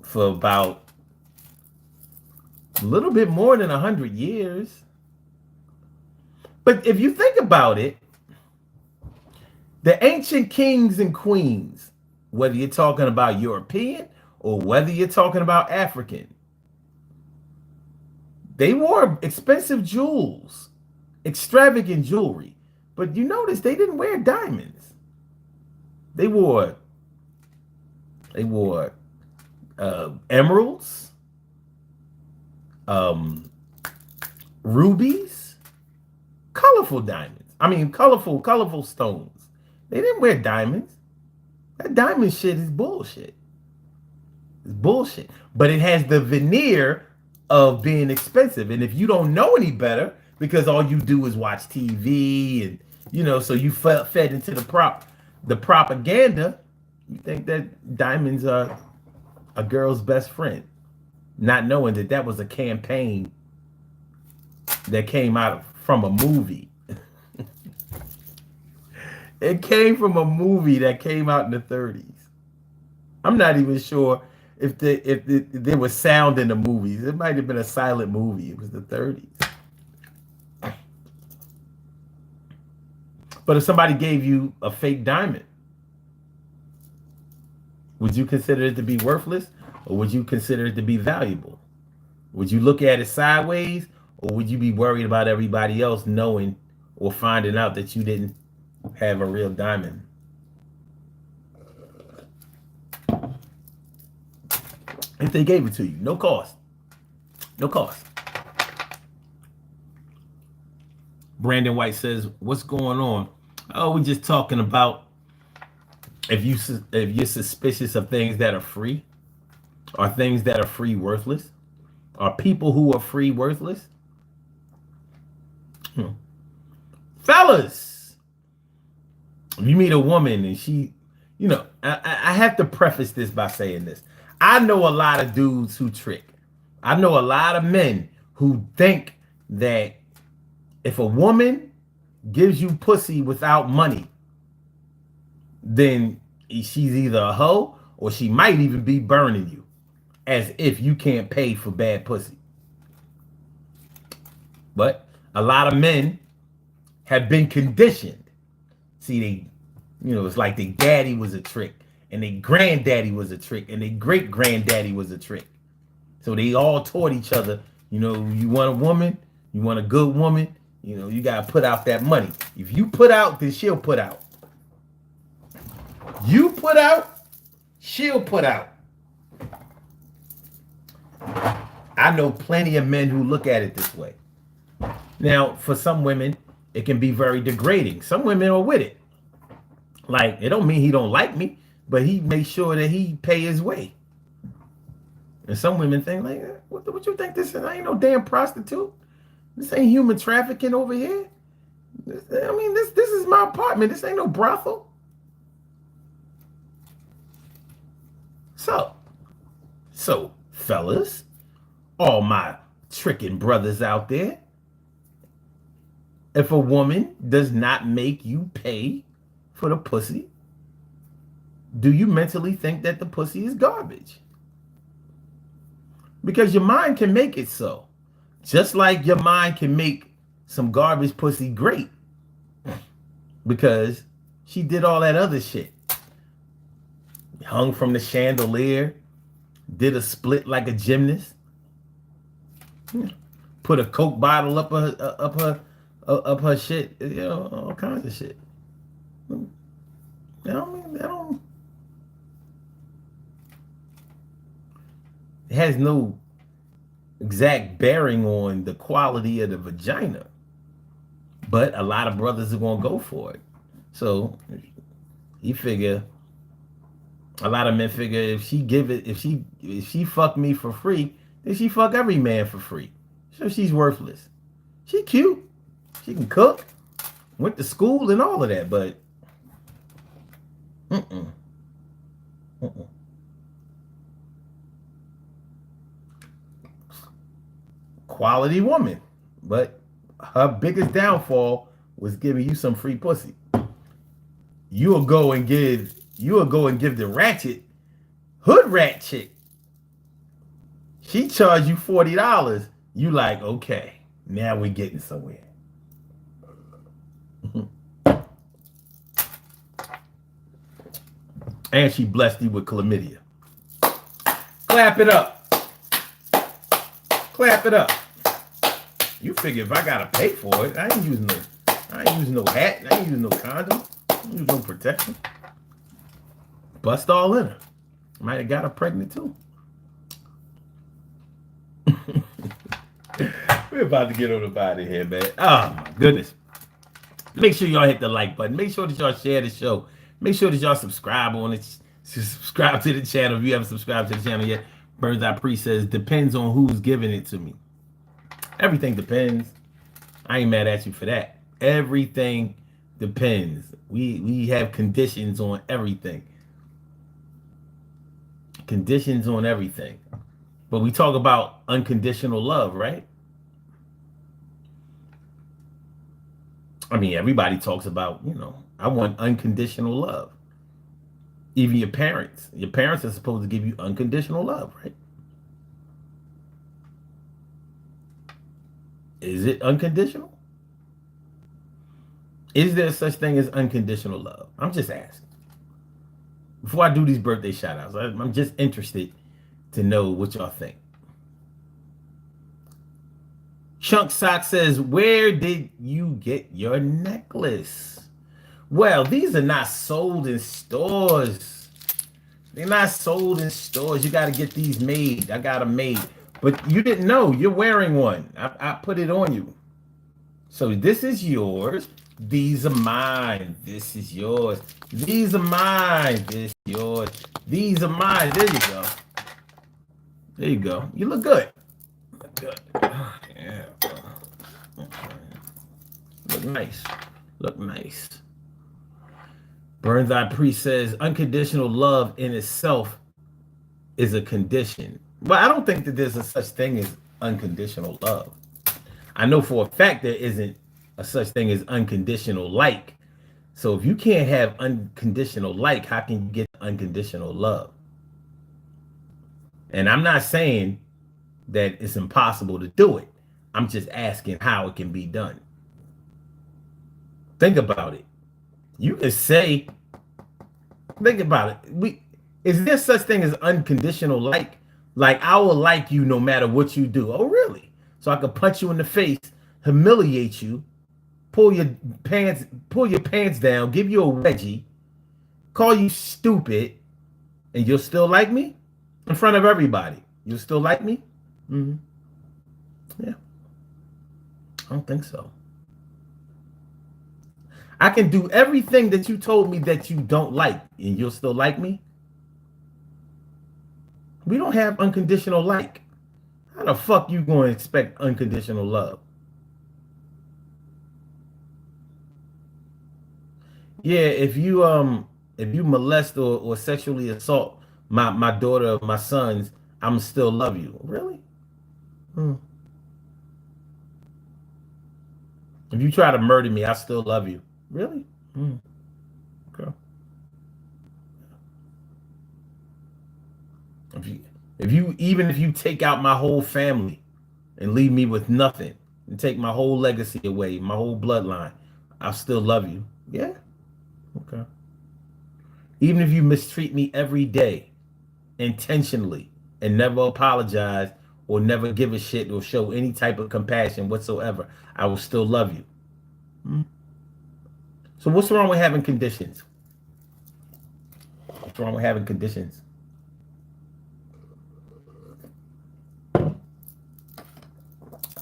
for about a little bit more than 100 years. But if you think about it, the ancient kings and queens, whether you're talking about European or whether you're talking about African, they wore expensive jewels, extravagant jewelry. But you notice they didn't wear diamonds. They wore They wore emeralds, rubies, colorful diamonds. I mean, colorful stones. They didn't wear diamonds. That diamond shit is bullshit. It's bullshit. But it has the veneer of being expensive. And if you don't know any better, because all you do is watch TV and, so you fed into the propaganda, you think that diamonds are a girl's best friend, not knowing that that was a campaign that came out from a movie. It came from a movie that came out in the 30s. I'm not even sure if there was sound in the movies. It might have been a silent movie. It was the 30s. But if somebody gave you a fake diamond, would you consider it to be worthless, or would you consider it to be valuable? Would you look at it sideways, or would you be worried about everybody else knowing or finding out that you didn't have a real diamond? If they gave it to you, no cost. No cost. Brandon White says, what's going on? Oh, we're just talking about if you're suspicious of things that are free. Are things that are free worthless? Are people who are free worthless? Fellas, if you meet a woman and she, I have to preface this by saying this. I know a lot of dudes who trick. I know a lot of men who think that if a woman gives you pussy without money, then she's either a hoe or she might even be burning you, as if you can't pay for bad pussy. But a lot of men have been conditioned. See, it's like their daddy was a trick, and their granddaddy was a trick, and their great granddaddy was a trick. So they all taught each other, you want a woman, you want a good woman, you got to put out that money. If you put out, then she'll put out. You put out, she'll put out. I know plenty of men who look at it this way. Now, for some women, it can be very degrading. Some women are with it. Like, it don't mean he don't like me, but he makes sure that he pay his way. And some women think, like, what you think this is? I ain't no damn prostitute. This ain't human trafficking over here. This is my apartment. This ain't no brothel. So, fellas, all my tricking brothers out there, if a woman does not make you pay for the pussy, do you mentally think that the pussy is garbage? Because your mind can make it so. Just like your mind can make some garbage pussy great. Because she did all that other shit. Hung from the chandelier, did a split like a gymnast, put a Coke bottle up her shit, all kinds of shit. It has no exact bearing on the quality of the vagina, but a lot of brothers are gonna go for it. So you figure, a lot of men figure, if she fuck me for free, then she fuck every man for free. So she's worthless. She cute. She can cook. Went to school and all of that, but quality woman. But her biggest downfall was giving you some free pussy. You'll go and give the ratchet, hood rat chick. She charged you $40. You like, okay, now we're getting somewhere. And she blessed you with chlamydia. Clap it up. Clap it up. You figure if I gotta pay for it, I ain't using no hat, I ain't using no condom, I ain't using no protection. Bust all in her. Might have got her pregnant too. We're about to get on the out of here, man. Oh my goodness. Make sure y'all hit the like button. Make sure that y'all share the show. Make sure that y'all subscribe on it. Subscribe to the channel if you haven't subscribed to the channel yet. Birds Eye Priest says, depends on who's giving it to me. Everything depends. I ain't mad at you for that. Everything depends. We have conditions on everything. Conditions on everything. But we talk about unconditional love, right? I mean, everybody talks about, I want unconditional love. Even your parents. Your parents are supposed to give you unconditional love, right? Is it unconditional? Is there such thing as unconditional love? I'm just asking. Before I do these birthday shout outs, I'm just interested to know what y'all think. Chunk Sock says, where did you get your necklace? Well, these are not sold in stores. They're not sold in stores. You got to get these made. I got them made. But you didn't know. You're wearing one. I put it on you. So this is yours. These are mine. This is yours. These are mine. This is yours. These are mine. There you go. There you go. You look good. Look good. Yeah. Okay. Look nice. Look nice. Burns Eye Priest says unconditional love in itself is a condition. But I don't think that there's a such thing as unconditional love. I know for a fact there isn't a such thing as unconditional like. So if you can't have unconditional like, how can you get unconditional love? And I'm not saying that it's impossible to do it. I'm just asking how it can be done. Think about it. You can say, think about it. Is there such thing as unconditional like? Like, I will like you no matter what you do. Oh, really? So I could punch you in the face, humiliate you, pull your pants down, give you a wedgie, call you stupid, and you'll still like me in front of everybody. You'll still like me? Mm-hmm. Yeah. I don't think so. I can do everything that you told me that you don't like, and you'll still like me? We don't have unconditional like. How the fuck you going to expect unconditional love? Yeah, if you molest or sexually assault my daughter or my sons, I'm still love you. Really? Hmm. If you try to murder me, I still love you. Really? Hmm. Okay. If you take out my whole family and leave me with nothing and take my whole legacy away, my whole bloodline, I'll still love you. Yeah. Okay. Even if you mistreat me every day intentionally and never apologize or never give a shit or show any type of compassion whatsoever, I will still love you. Hmm. So what's wrong with having conditions? What's wrong with having conditions?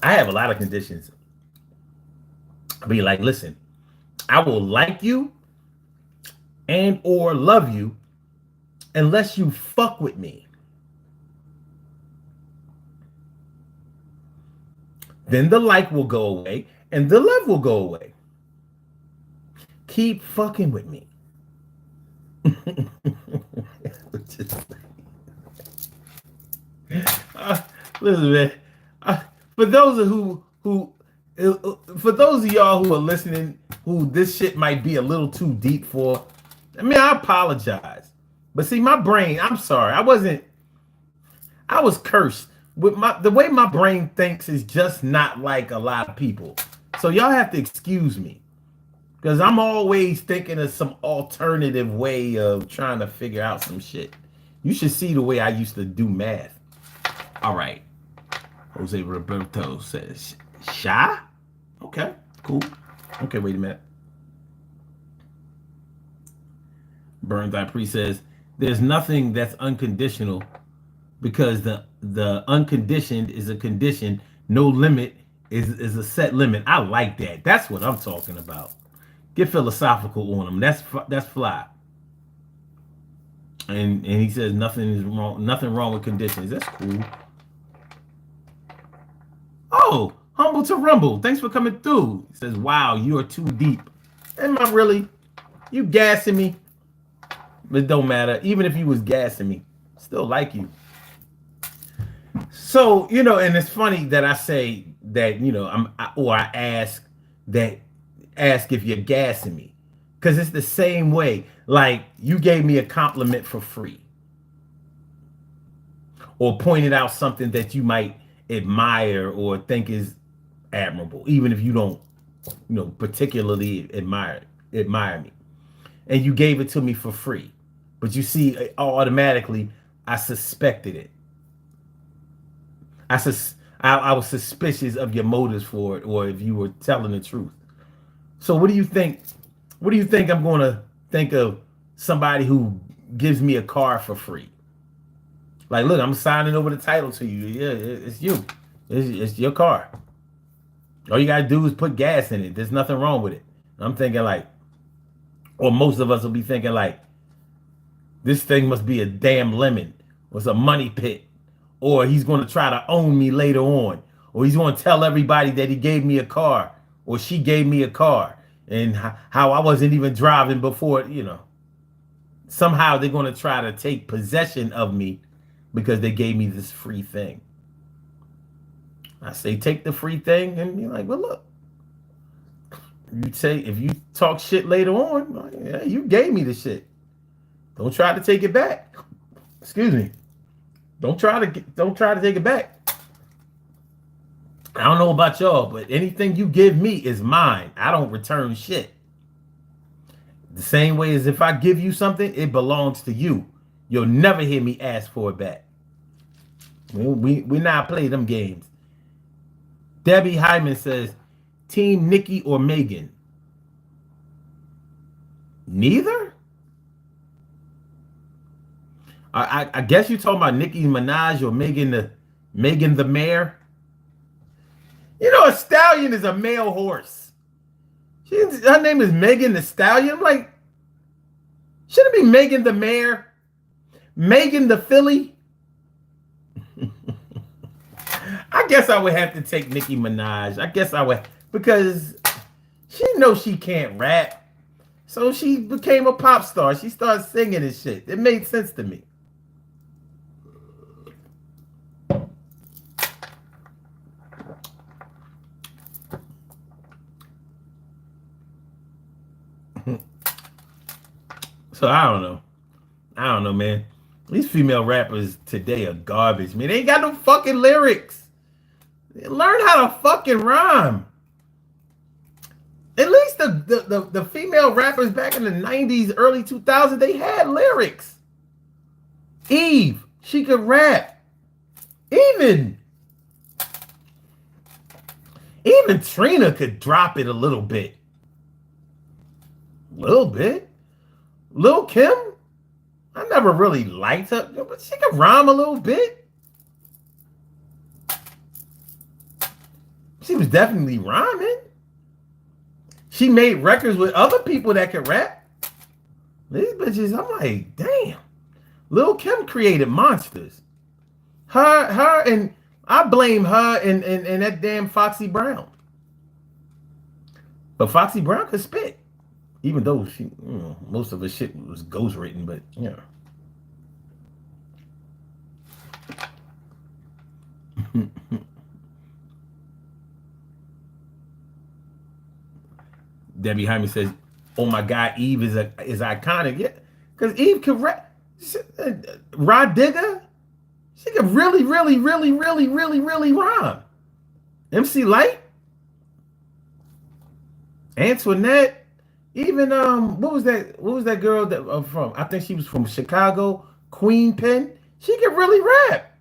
I have a lot of conditions. I'll be like, listen, I will like you and or love you unless you fuck with me. Then the like will go away and the love will go away. Keep fucking with me. Listen, man. For those of for those of y'all who are listening, who this shit might be a little too deep for, I mean, I apologize. But see, my brain, I'm sorry, I was cursed. With the way my brain thinks is just not like a lot of people. So y'all have to excuse me. Because I'm always thinking of some alternative way of trying to figure out some shit. You should see the way I used to do math. All right. Jose Roberto says, shy? Okay, cool. Okay, wait a minute. Burns Eye Priest says, There's nothing that's unconditional because the unconditioned is a condition. No limit is a set limit. I like that. That's what I'm talking about. Get philosophical on them. That's fly. And he says nothing is wrong. Nothing wrong with conditions. That's cool. Oh, humble to rumble. Thanks for coming through. He says, wow, you are too deep. Am I really? You gassing me? But it don't matter. Even if you was gassing me, still like you. So, and it's funny that I say that, I ask if you're gassing me. Because it's the same way. Like, you gave me a compliment for free. Or pointed out something that you might admire or think is admirable, even if you don't, particularly admire me. And you gave it to me for free. But you see, automatically, I suspected it. I was suspicious of your motives for it, or if you were telling the truth. So what do you think? What do you think I'm going to think of somebody who gives me a car for free? Like, look, I'm signing over the title to you. Yeah, it's you. It's your car. All you got to do is put gas in it. There's nothing wrong with it. I'm thinking like, or most of us will be thinking like, this thing must be a damn lemon. Or it's a money pit. Or he's going to try to own me later on. Or he's going to tell everybody that he gave me a car. Or she gave me a car. And how I wasn't even driving before, Somehow they're going to try to take possession of me because they gave me this free thing. I say, take the free thing, and you're like, well, look. You say, if you talk shit later on, yeah, you gave me the shit. Don't try to take it back. Excuse me. Don't try to take it back. I don't know about y'all, but anything you give me is mine. I don't return shit. The same way as if I give you something, it belongs to you. You'll never hear me ask for it back. We not play them games. Debbie Hyman says, Team Nikki or Megan? Neither? I guess you're talking about Nicki Minaj or Megan the Mare. A stallion is a male horse. Her name is Megan the Stallion. I'm like, should it be Megan the Mare? Megan the Filly? I guess I would have to take Nicki Minaj. I guess I would, because she knows she can't rap. So she became a pop star. She started singing and shit. It made sense to me. So I don't know, man. These female rappers today are garbage, man. They ain't got no fucking lyrics. Learn how to fucking rhyme. At least the female rappers back in the 90s, early 2000s, they had lyrics. Eve, she could rap. Even Trina could drop it a little bit. Lil' Kim, I never really liked her, but she could rhyme a little bit. She was definitely rhyming. She made records with other people that could rap. These bitches, I'm like, damn. Lil' Kim created monsters. Her, and I blame her and that damn Foxy Brown. But Foxy Brown could spit. Even though she, most of her shit was ghostwritten, but Debbie Hyman says, "Oh my God, Eve is iconic." Yeah, because Eve could rap. Rod Digger, she could really rhyme. MC Light, Antoinette. Even what was that girl that from? I think she was from Chicago, Queen Pen. She could really rap.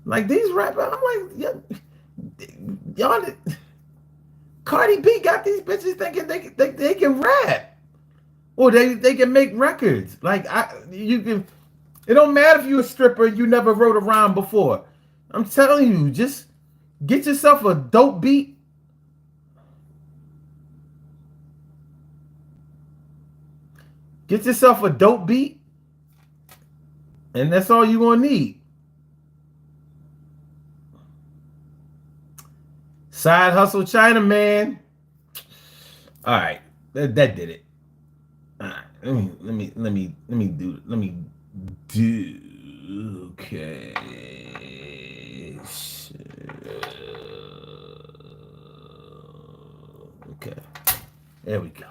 Like these rappers, I'm like, y'all. Cardi B got these bitches thinking they can rap. or they can make records. Like you can. It don't matter if you're a stripper and you never wrote a rhyme before. I'm telling you, just get yourself a dope beat. Get yourself a dope beat, and that's all you're gonna need. Side hustle China, man. All right, that did it. All right, let me do. Okay. Okay. There we go.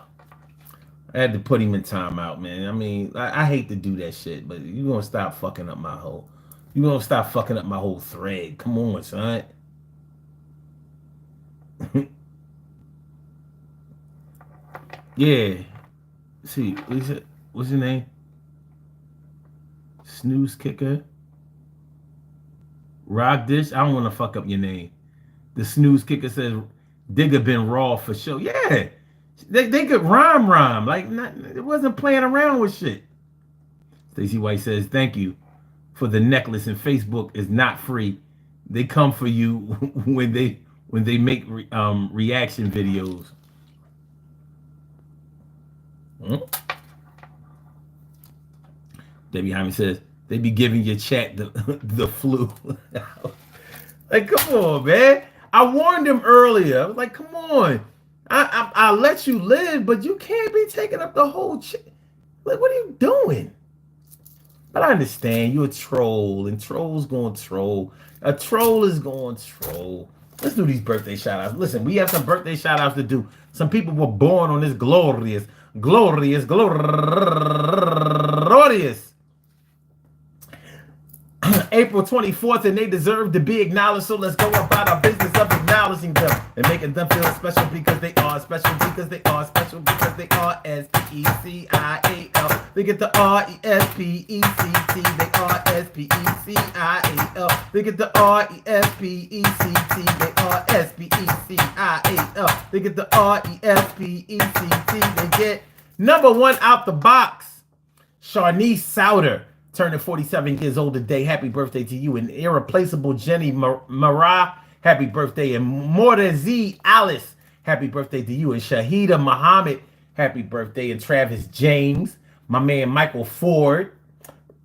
I had to put him in timeout, man. I mean, I hate to do that shit, but you gonna stop fucking up my whole. You gonna stop fucking up my whole thread. Come on, son. Yeah. See, what's your name? Snooze kicker. Rock dish. I don't want to fuck up your name. The snooze kicker says Digga been raw for sure. Yeah. They could rhyme. Like it wasn't playing around with shit. Stacey White says, thank you for the necklace, and Facebook is not free. They come for you when they make reaction videos. Debbie Hyman says, they be giving your chat the flu. Like, come on, man. I warned him earlier. I was like, come on. I'll let you live, but you can't be taking up the whole chat. Like, what are you doing? But I understand you're a troll, and trolls going to troll. A troll is going to troll. Let's do these birthday shout-outs. Listen, we have some birthday shout-outs to do. Some people were born on this glorious April 24th, and they deserve to be acknowledged. So let's go about our business of acknowledging them and making them feel special because they are special, because they are special, because they are SPECIAL. They get the RESPECT. They are SPECIAL. They get the RESPECT. They are SPECIAL. They get the RESPECT. They get number one out the box, Sharnice Souter, turning 47 years old today. Happy birthday to you. And irreplaceable Jenny Marah, happy birthday. And Mortazi Alice, happy birthday to you. And Shahida Muhammad, happy birthday. And Travis James, my man Michael Ford.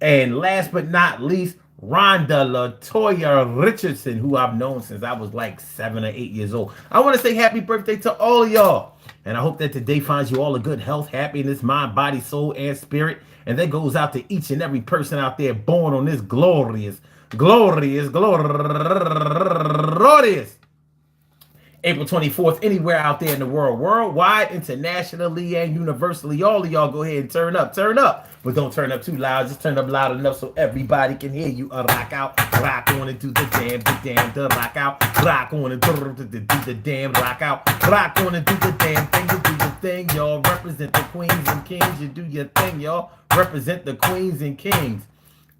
And last but not least, Rhonda Latoya Richardson, who I've known since I was like 7 or 8 years old. I want to say happy birthday to all of y'all. And I hope that today finds you all a good health, happiness, mind, body, soul, and spirit. And that goes out to each and every person out there born on this glorious April 24th, anywhere out there in the world, worldwide, internationally, and universally. All of y'all go ahead and turn up. But don't turn up too loud. Just turn up loud enough so everybody can hear you. Rock out, rock on and do the damn, the rock out, rock on and do the damn, rock out, rock on and do the damn thing. You do your thing, y'all. Represent the queens and kings. You do your thing, y'all. Represent the queens and kings.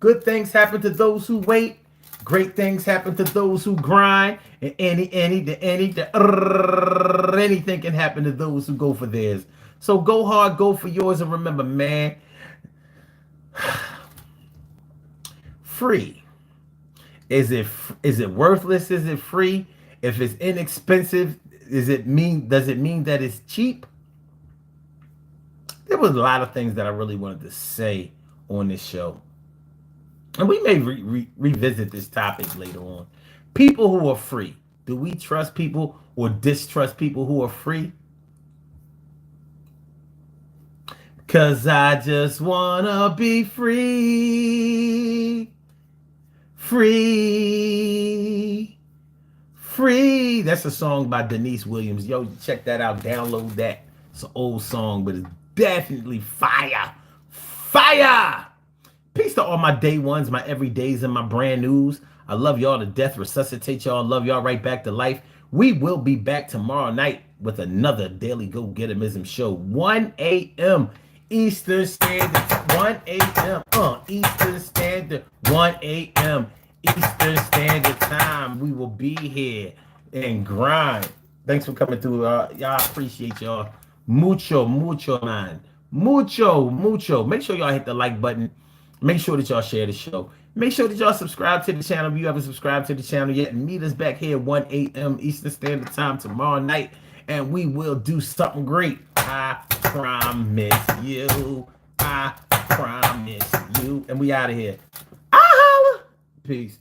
Good things happen to those who wait. Great things happen to those who grind. And anything can happen to those who go for theirs. So go hard, go for yours, and remember, man, free. Is it worthless? Is it free? If it's inexpensive, does it mean that it's cheap? There was a lot of things that I really wanted to say on this show. And we may revisit this topic later on. People who are free. Do we trust people or distrust people who are free? Because I just want to be free. Free. Free. That's a song by Denise Williams. Yo, check that out. Download that. It's an old song, but it's definitely fire. Fire. Peace to all my day ones, my everydays, and my brand news. I love y'all to death. Resuscitate y'all. Love y'all right back to life. We will be back tomorrow night with another Daily Go-Getterism show. 1 a.m. Eastern Standard. 1 a.m. Eastern Standard. 1 a.m. Eastern Standard Time. We will be here and grind. Thanks for coming through. Y'all appreciate y'all. Mucho, man. Mucho, mucho. Make sure y'all hit the like button. Make sure that y'all share the show. Make sure that y'all subscribe to the channel if you haven't subscribed to the channel yet. And meet us back here 1 a.m. Eastern Standard Time tomorrow night. And we will do something great. I promise you. I promise you. And we out of here. I holla. Peace.